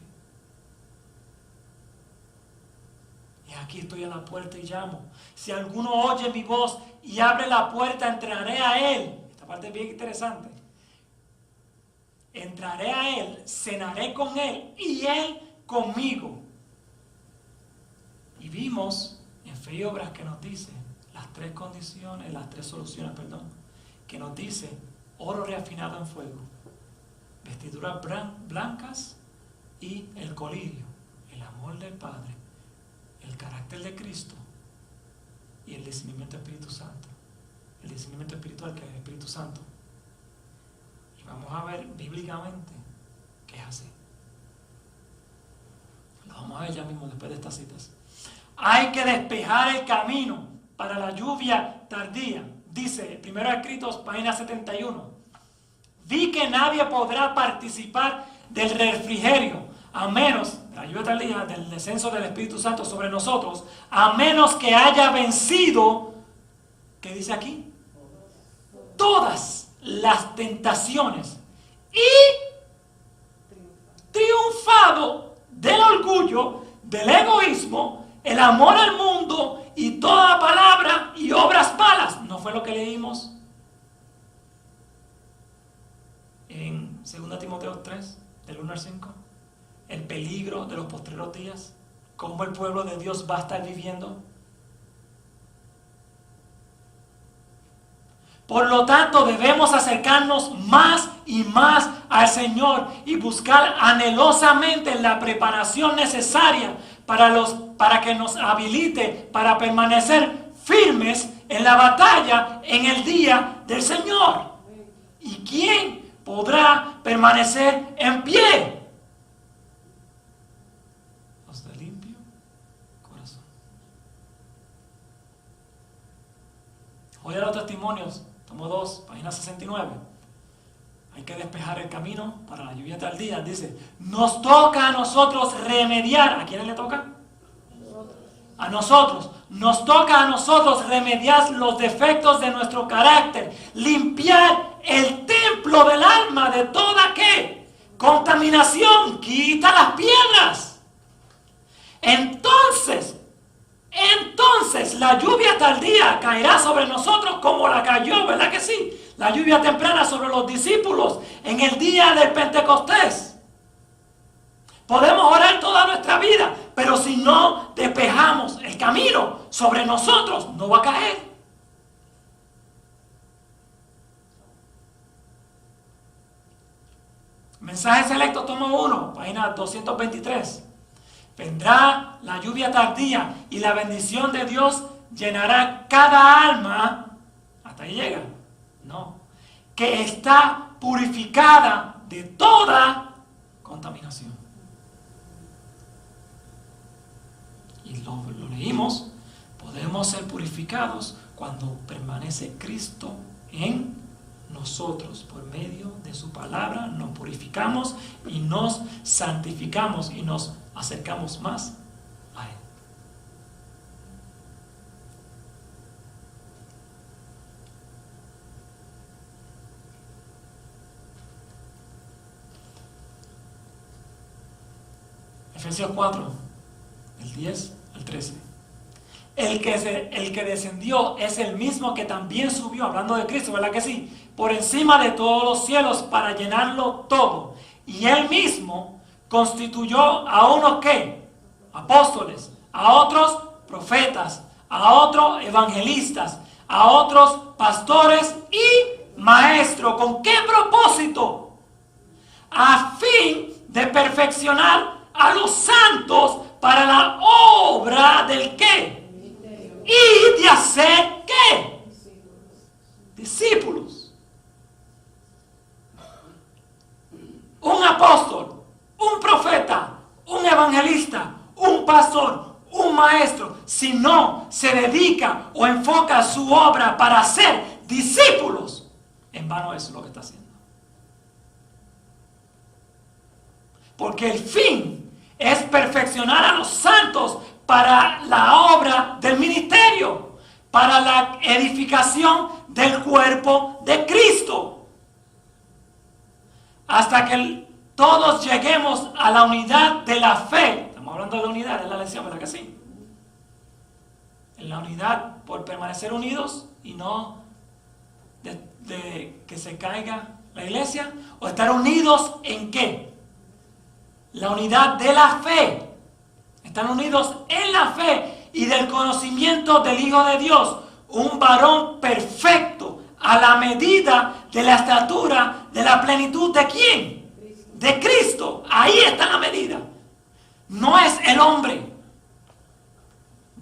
Y aquí estoy a la puerta y llamo. Si alguno oye mi voz y abre la puerta, entraré a él. Esta parte es bien interesante. Entraré a él, cenaré con él y él conmigo. Y vimos en Fe y Obras que nos dice las tres condiciones, las tres soluciones, que nos dice oro reafinado en fuego, vestiduras blancas y el colirio, el amor del Padre, el carácter de Cristo y el discernimiento del Espíritu Santo, el discernimiento espiritual que es el Espíritu Santo. Y vamos a ver bíblicamente que es así. Lo vamos a ver ya mismo después de estas citas. Hay que despejar el camino para la lluvia tardía. Dice, 1 Escritos, página 71. Vi que nadie podrá participar del refrigerio, a menos, la lluvia tardía, del descenso del Espíritu Santo sobre nosotros, a menos que haya vencido, ¿qué dice aquí? Todas las tentaciones y triunfado del orgullo, del egoísmo, el amor al mundo y toda palabra y obras malas. ¿No fue lo que leímos en 2 Timoteo 3, del 1 al 5? El peligro de los postreros días, cómo el pueblo de Dios va a estar viviendo. Por lo tanto, debemos acercarnos más y más al Señor y buscar anhelosamente la preparación necesaria para que nos habilite para permanecer firmes en la batalla en el día del Señor. ¿Y quién podrá permanecer en pie? Los de limpio corazón. Oye los testimonios, tomo 2, página 69. Hay que despejar el camino para la lluvia tardía. Dice, nos toca a nosotros remediar. ¿A quién le toca? A nosotros. Nos toca a nosotros remediar los defectos de nuestro carácter. Limpiar el templo del alma de toda ¿qué? Contaminación. Quita las piedras. Entonces la lluvia tardía caerá sobre nosotros como la cayó, ¿verdad que sí? La lluvia temprana sobre los discípulos en el día del Pentecostés. Podemos orar toda nuestra vida, pero si no despejamos el camino sobre nosotros, no va a caer. Mensaje selecto, tomo 1, página 223. Vendrá la lluvia tardía y la bendición de Dios llenará cada alma. Hasta ahí llega. No. Que está purificada de toda contaminación. Y lo leímos. Podemos ser purificados cuando permanece Cristo en nosotros. Por medio de su palabra nos purificamos y nos santificamos y nos acercamos más a Él. Efesios 4, del 10 al 13. El que descendió es el mismo que también subió, hablando de Cristo, ¿verdad que sí? Por encima de todos los cielos para llenarlo todo. Y Él mismo constituyó a unos ¿qué? Apóstoles, a otros profetas, a otros evangelistas, a otros pastores y maestros. ¿Con qué propósito? A fin de perfeccionar a los santos para la obra del ¿qué? Y de hacer ¿qué? Discípulos. si no se dedica o enfoca su obra para hacer discípulos, en vano es lo que está haciendo. Porque el fin es perfeccionar a los santos para la obra del ministerio, para la edificación del cuerpo de Cristo, hasta que todos lleguemos a la unidad de la fe. Estamos hablando de la unidad, es la lección, ¿verdad que sí? En la unidad por permanecer unidos y no de que se caiga la iglesia, o estar unidos ¿en qué? La unidad de la fe. Están unidos en la fe y del conocimiento del Hijo de Dios, un varón perfecto a la medida de la estatura de la plenitud ¿de quién? De Cristo. Ahí está la medida. No es el hombre.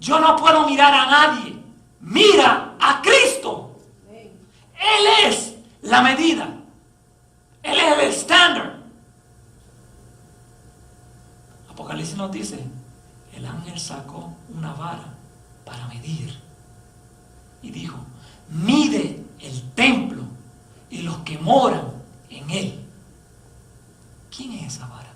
Yo no puedo mirar a nadie. Mira a Cristo. Él es la medida. Él es el estándar. Apocalipsis nos dice, el ángel sacó una vara para medir y dijo, mide el templo y los que moran en él. ¿Quién es esa vara?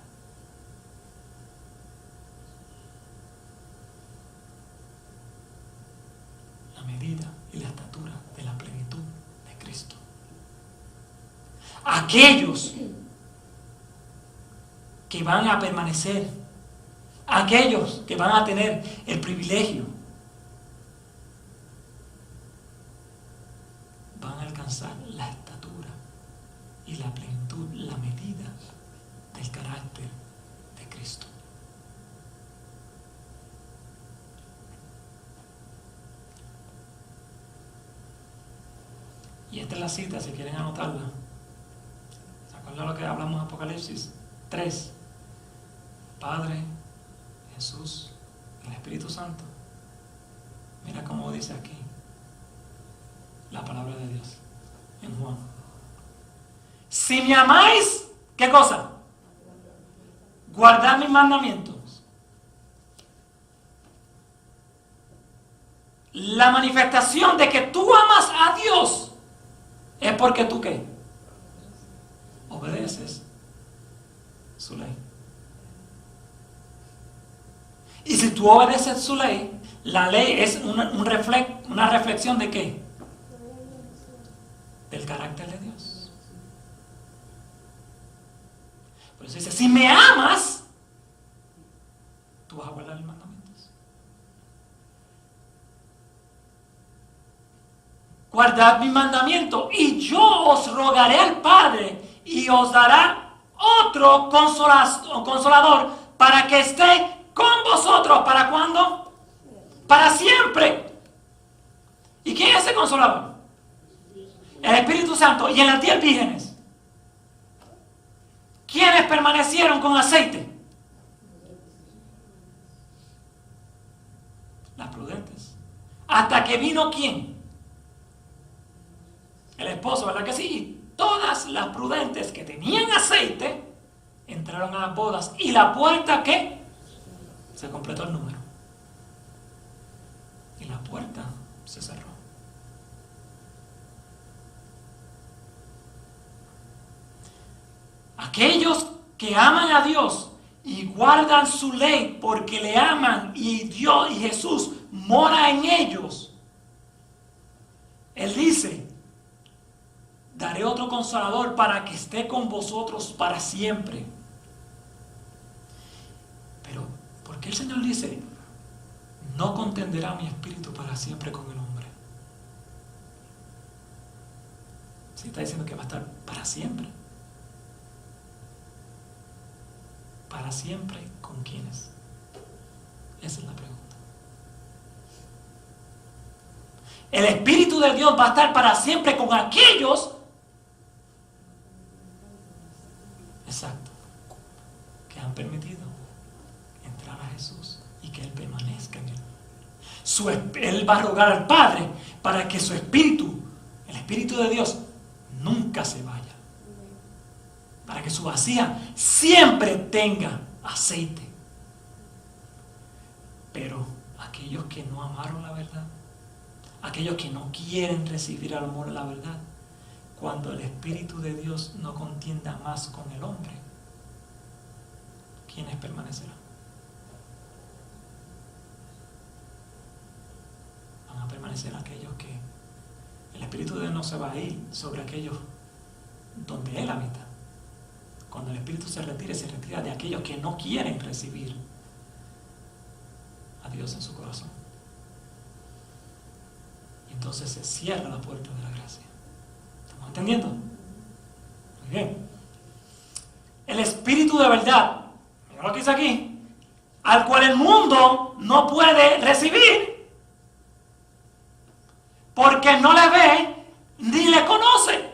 La medida y la estatura de la plenitud de Cristo. Aquellos que van a permanecer, aquellos que van a tener el privilegio, van a alcanzar la estatura y la plenitud, la medida del carácter de Cristo. Y esta es la cita, si quieren anotarla. ¿Se acuerdan lo que hablamos en Apocalipsis 3? Padre, Jesús, el Espíritu Santo. Mira cómo dice aquí la palabra de Dios en Juan. Si me amáis, ¿qué cosa? Guardad mis mandamientos. La manifestación de que tú amas a Dios es porque tú ¿qué? Obedeces su ley. Y si tú obedeces su ley, la ley es una reflexión de ¿qué? Del carácter de Dios. Por eso dice, si me amas, tú vas a guardar mis mandamientos. Guardad mis mandamientos y yo os rogaré al Padre y os dará otro consolador para que esté con vosotros. ¿Para cuándo? Para siempre. ¿Y quién es ese consolador? El Espíritu Santo. Y en las 10 vírgenes, ¿quiénes permanecieron con aceite? Las prudentes. Hasta que vino ¿quién? El esposo, ¿verdad que sí? Todas las prudentes que tenían aceite entraron a las bodas. ¿Y la puerta qué? Se completó el número. Y la puerta se cerró. Aquellos que aman a Dios y guardan su ley porque le aman y Dios y Jesús mora en ellos. Él dice, daré otro consolador para que esté con vosotros para siempre. Pero, ¿por qué el Señor dice, no contenderá mi espíritu para siempre con el hombre? Si está diciendo que va a estar para siempre. ¿Para siempre con quiénes? Esa es la pregunta. El Espíritu de Dios va a estar para siempre con aquellos, exacto, que han permitido entrar a Jesús y que Él permanezca en Él. Él va a rogar al Padre para que su Espíritu, el Espíritu de Dios, nunca se vaya. Para que su vasija siempre tenga aceite. Pero aquellos que no amaron la verdad, aquellos que no quieren recibir al amor la verdad, cuando el Espíritu de Dios no contienda más con el hombre, ¿quiénes permanecerán? Van a permanecer aquellos que el Espíritu de Dios no se va a ir sobre aquellos donde Él habita. Cuando el Espíritu se retira de aquellos que no quieren recibir a Dios en su corazón. Y entonces se cierra la puerta de la gracia. ¿Estamos entendiendo? Muy bien. El Espíritu de verdad, mira lo que dice aquí, al cual el mundo no puede recibir, porque no le ve ni le conoce.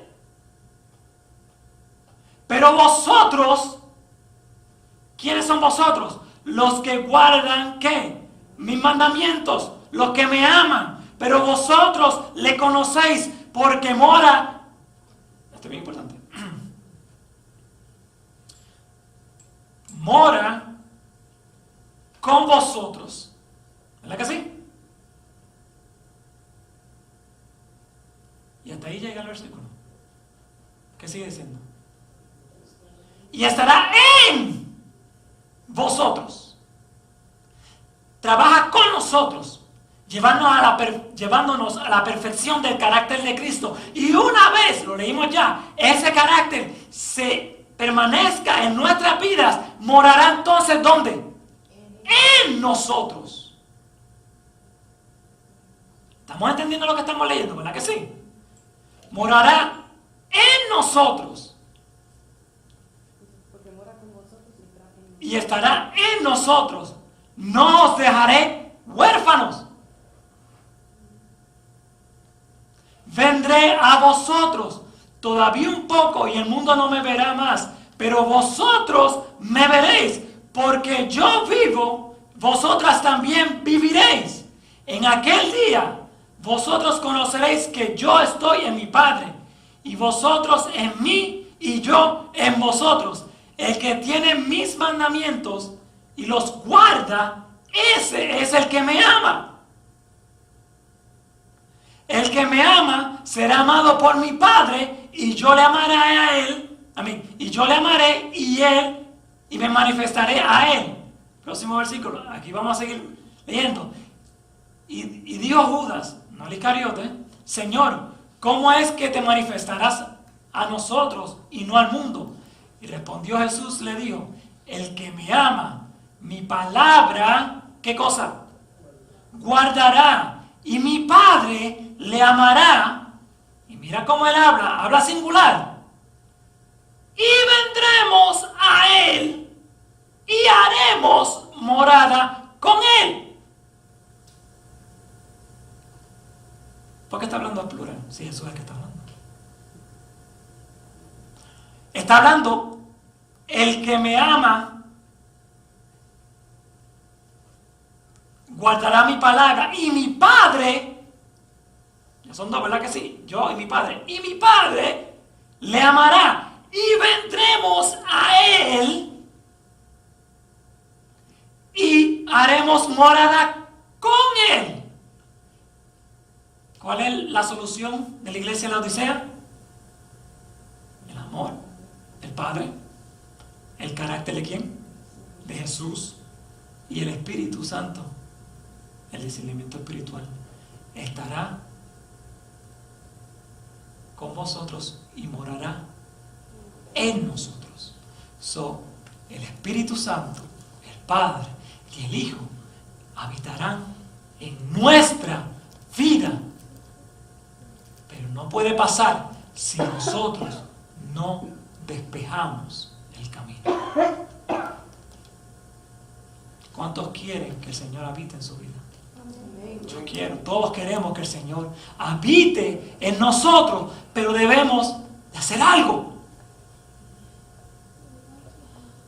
Pero vosotros, ¿quiénes son vosotros? Los que guardan, ¿qué? Mis mandamientos, los que me aman. Pero vosotros le conocéis porque mora, esto es bien importante, mora con vosotros. ¿Verdad que sí? Y hasta ahí llega el versículo. ¿Qué sigue diciendo? Y estará en vosotros. Trabaja con nosotros, llevándonos a la perfección del carácter de Cristo. Y una vez, lo leímos ya, ese carácter se permanezca en nuestras vidas, morará entonces ¿dónde? En nosotros. ¿Estamos entendiendo lo que estamos leyendo? ¿Verdad que sí? Morará en nosotros. Y estará en nosotros. No os dejaré huérfanos. Vendré a vosotros todavía un poco y el mundo no me verá más, pero vosotros me veréis, porque yo vivo, vosotras también viviréis. En aquel día vosotros conoceréis que yo estoy en mi Padre, y vosotros en mí y yo en vosotros. El que tiene mis mandamientos y los guarda, ese es el que me ama. El que me ama será amado por mi Padre, y yo le amaré a él, y yo le amaré y me manifestaré a él. Próximo versículo, aquí vamos a seguir leyendo. Y dijo Judas, no el Iscariote, Señor, ¿cómo es que te manifestarás a nosotros y no al mundo? Y respondió Jesús, le dijo, el que me ama, mi palabra, ¿qué cosa? Guardará, y mi Padre le amará. Y mira cómo él habla singular. Y vendremos a él y haremos morada con él. ¿Por qué está hablando al plural? Sí, Jesús es el que está hablando. Está hablando, el que me ama guardará mi palabra, y mi Padre, ya son dos, ¿verdad que sí? Yo y mi Padre le amará, y vendremos a él y haremos morada con él. ¿Cuál es la solución de la iglesia de la Odisea? El amor del Padre, el carácter de ¿quién? De Jesús, y el Espíritu Santo, el discernimiento espiritual, estará con vosotros y morará en nosotros. El Espíritu Santo, el Padre y el Hijo habitarán en nuestra vida, pero no puede pasar si nosotros no despejamos el camino. ¿Cuántos quieren que el Señor habite en su vida? Yo quiero, todos queremos que el Señor habite en nosotros, pero debemos de hacer algo.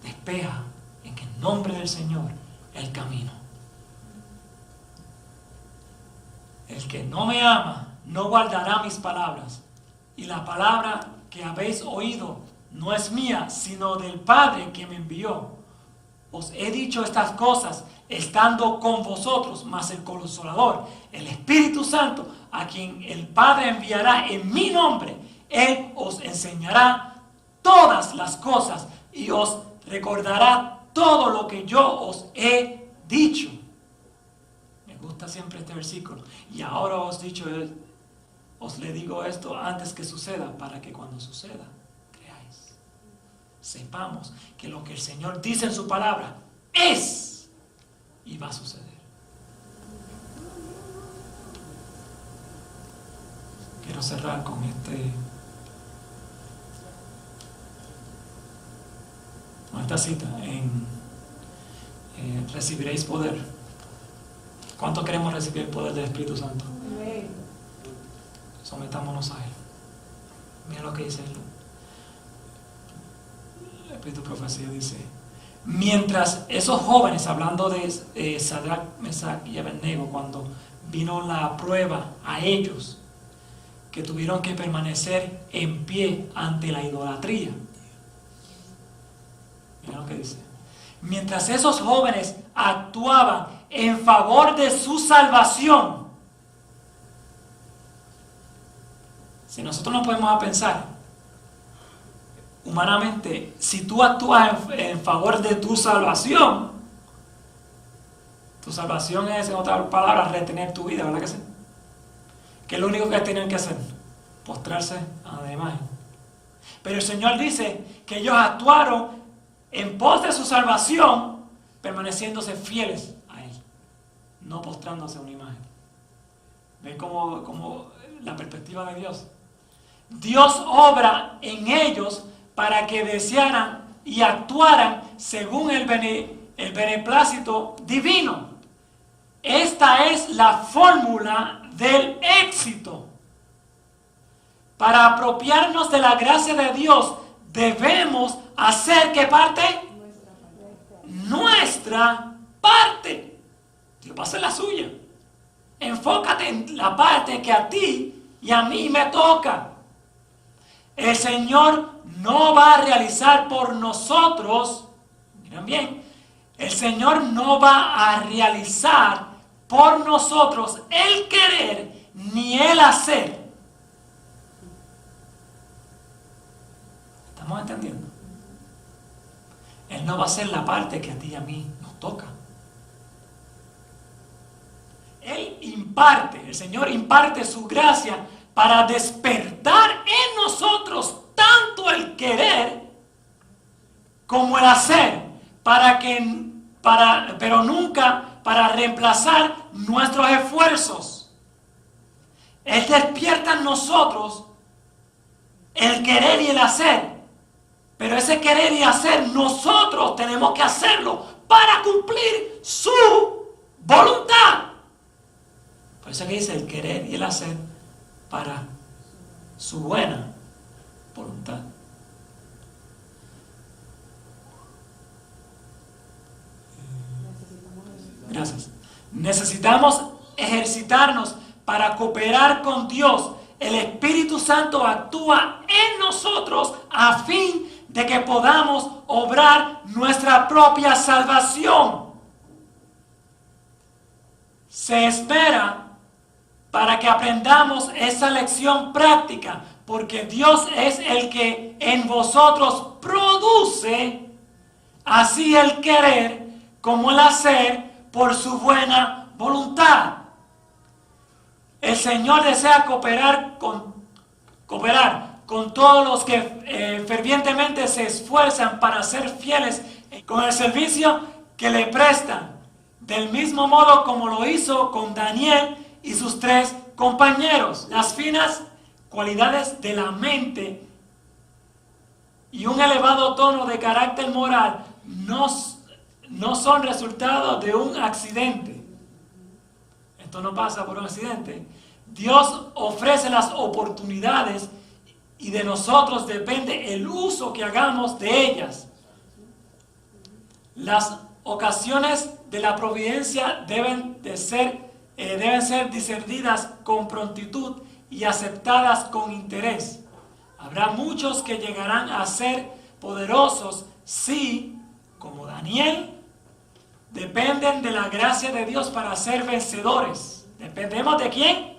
Despeja en el nombre del Señor el camino. El que no me ama no guardará mis palabras, y la palabra que habéis oído no es mía, sino del Padre que me envió. os he dicho estas cosas estando con vosotros, mas el Consolador, el Espíritu Santo, a quien el Padre enviará en mi nombre, Él os enseñará todas las cosas y os recordará todo lo que yo os he dicho. Me gusta siempre este versículo. Y ahora os le digo esto antes que suceda, para que cuando suceda, creáis. Sepamos que lo que el Señor dice en su palabra es y va a suceder. Quiero cerrar con esta cita en recibiréis poder. ¿Cuánto queremos recibir el poder del Espíritu Santo? Sometámonos a Él. Mira lo que dice el Espíritu de Profecía, dice: mientras esos jóvenes, hablando de Sadrach, Mesach y Abednego, cuando vino la prueba a ellos, que tuvieron que permanecer en pie ante la idolatría. Mira lo que dice: mientras esos jóvenes actuaban en favor de su salvación. Si nosotros nos podemos pensar humanamente, si tú actúas en favor de tu salvación es, en otras palabras, retener tu vida, ¿verdad que sí? Que es lo único que tienen que hacer, postrarse a la imagen. Pero el Señor dice que ellos actuaron en pos de su salvación, permaneciéndose fieles a Él, no postrándose a una imagen. ¿Ven cómo la perspectiva de Dios? Dios obra en ellos para que desearan y actuaran según el beneplácito divino. Esta es la fórmula del éxito. Para apropiarnos de la gracia de Dios, debemos hacer ¿qué parte? Nuestra parte. Dios va a hacer la suya. Enfócate en la parte que a ti y a mí me toca. El Señor no va a realizar por nosotros, miren bien, el Señor no va a realizar por nosotros el querer ni el hacer. ¿Estamos entendiendo? Él no va a hacer la parte que a ti y a mí nos toca. El Señor imparte su gracia para despertar en nosotros tanto el querer como el hacer, pero nunca para reemplazar nuestros esfuerzos. Él despierta en nosotros el querer y el hacer, pero ese querer y hacer nosotros tenemos que hacerlo para cumplir su voluntad. Por eso que dice el querer y el hacer para su buena voluntad. Gracias. Necesitamos ejercitarnos para cooperar con Dios. El Espíritu Santo actúa en nosotros a fin de que podamos obrar nuestra propia salvación. Se espera para que aprendamos esa lección práctica, porque Dios es el que en vosotros produce así el querer como el hacer por su buena voluntad. El Señor desea cooperar con todos los que fervientemente se esfuerzan para ser fieles con el servicio que le prestan, del mismo modo como lo hizo con Daniel y sus 3 compañeros. Las finas cualidades de la mente y un elevado tono de carácter moral no son resultado de un accidente. Esto no pasa por un accidente. Dios ofrece las oportunidades y de nosotros depende el uso que hagamos de ellas. Las ocasiones de la providencia deben ser discernidas con prontitud y aceptadas con interés. Habrá muchos que llegarán a ser poderosos si, como Daniel, dependen de la gracia de Dios para ser vencedores. ¿Dependemos de quién?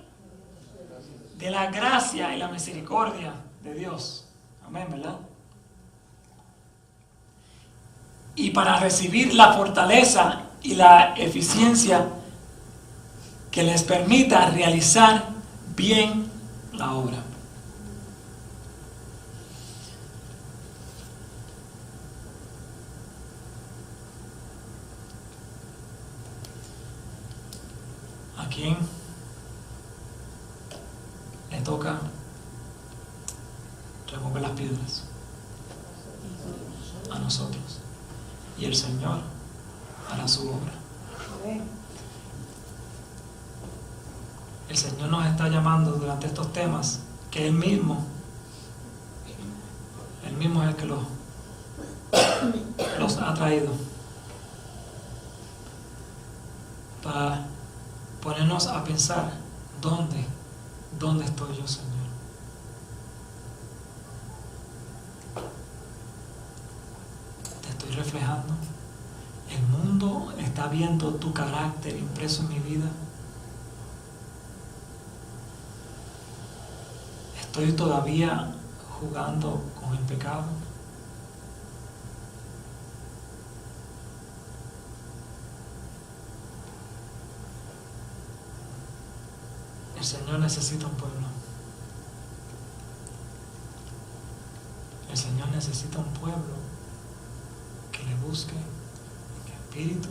De la gracia y la misericordia de Dios. Amén, ¿verdad? Y para recibir la fortaleza y la eficiencia que les permita realizar bien la obra. ¿A quién le toca remover las piedras? A nosotros. Y el Señor hará su obra. El Señor nos está llamando durante estos temas, que Él mismo es el que los ha traído, para ponernos a pensar, ¿dónde estoy yo, Señor? ¿Te estoy reflejando? ¿El mundo está viendo tu carácter impreso en mi vida? ¿Estoy todavía jugando con el pecado? El Señor necesita un pueblo. El Señor necesita un pueblo que le busque en espíritu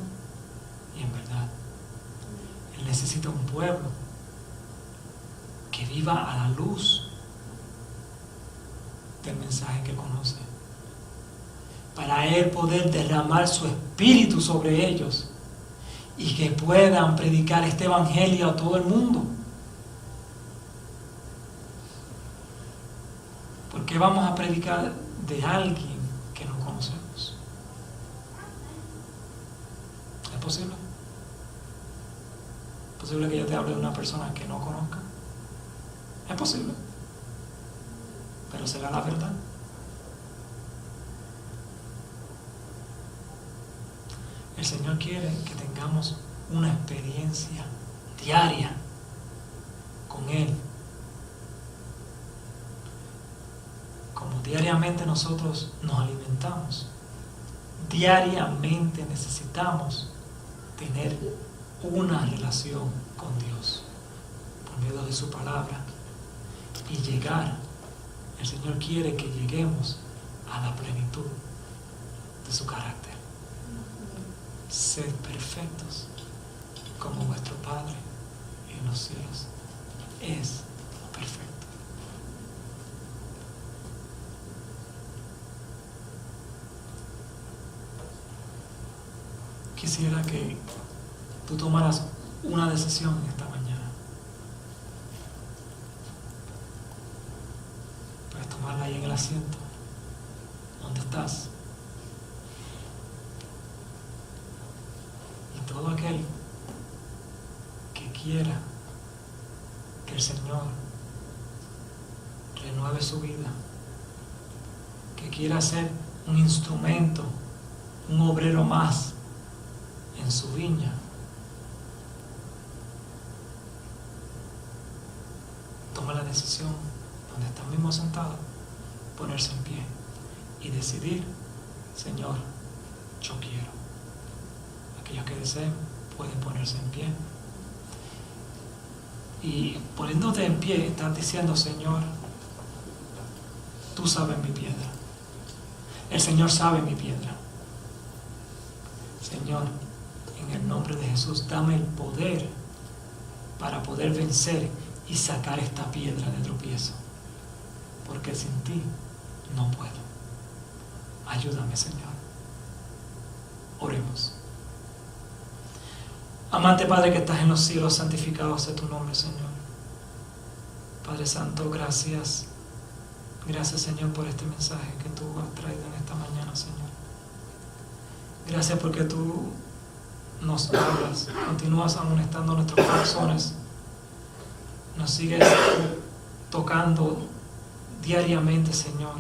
y en verdad. Él necesita un pueblo que viva a la luz del mensaje que conoce, para Él poder derramar su espíritu sobre ellos y que puedan predicar este evangelio a todo el mundo. ¿Por qué vamos a predicar de alguien que no conocemos? ¿Es posible? ¿Es posible que yo te hable de una persona que no conozca? Es posible. Pero será la verdad. El Señor quiere que tengamos una experiencia diaria con Él. Como diariamente nosotros nos alimentamos, diariamente necesitamos tener una relación con Dios por medio de su palabra y llegar. El Señor quiere que lleguemos a la plenitud de su carácter. Sed perfectos como vuestro Padre en los cielos es perfecto. Quisiera que tú tomaras una decisión esta mañana. Puedes tomarla ahí en el asiento donde estás. Y todo aquel que quiera que el Señor renueve su vida, que quiera ser un instrumento, un obrero más en su viña, toma la decisión donde está mismo sentado, ponerse en pie y decidir: Señor, yo quiero. Aquellos que deseen pueden ponerse en pie, y poniéndote en pie estás diciendo: Señor, tú sabes mi piedra. El Señor sabe mi piedra. Señor, en el nombre de Jesús, dame el poder para poder vencer y sacar esta piedra de tropiezo, porque sin ti no puedo. Ayúdame, Señor. Oremos. Amante Padre que estás en los cielos, santificado sea tu nombre, Señor. Padre Santo, gracias. Gracias, Señor, por este mensaje que tú has traído en esta mañana, Señor. Gracias porque tú nos hablas, continúas amonestando nuestros corazones, nos sigues tocando diariamente, Señor,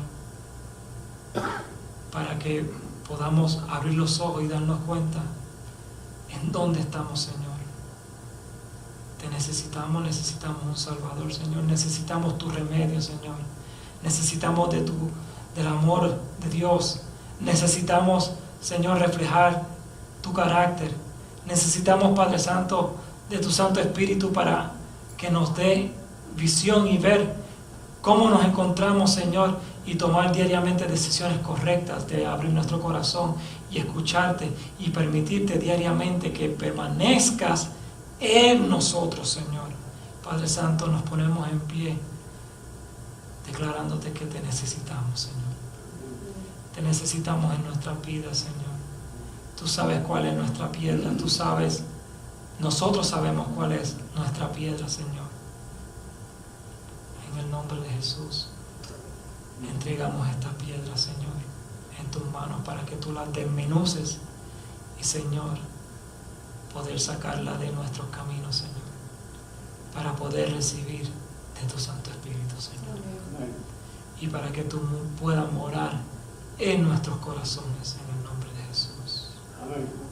para que podamos abrir los ojos y darnos cuenta ¿En dónde estamos, Señor? Te necesitamos un Salvador, Señor. Necesitamos tu remedio, Señor. Necesitamos del amor de Dios. Necesitamos, Señor, reflejar tu carácter. Necesitamos, Padre Santo, de tu Santo Espíritu para que nos dé visión y ver cómo nos encontramos, Señor, y tomar diariamente decisiones correctas de abrir nuestro corazón y escucharte y permitirte diariamente que permanezcas en nosotros, Señor. Padre Santo, nos ponemos en pie declarándote que te necesitamos, Señor. Te necesitamos en nuestra vida, Señor. Tú sabes cuál es nuestra piedra, tú sabes, nosotros sabemos cuál es nuestra piedra, Señor. En el nombre de Jesús, entregamos esta piedra, Señor, en tus manos para que tú la desmenuces y, Señor, poder sacarla de nuestros caminos, Señor, para poder recibir de tu Santo Espíritu, Señor, y para que tú puedas morar en nuestros corazones, en el nombre de Jesús. Amén.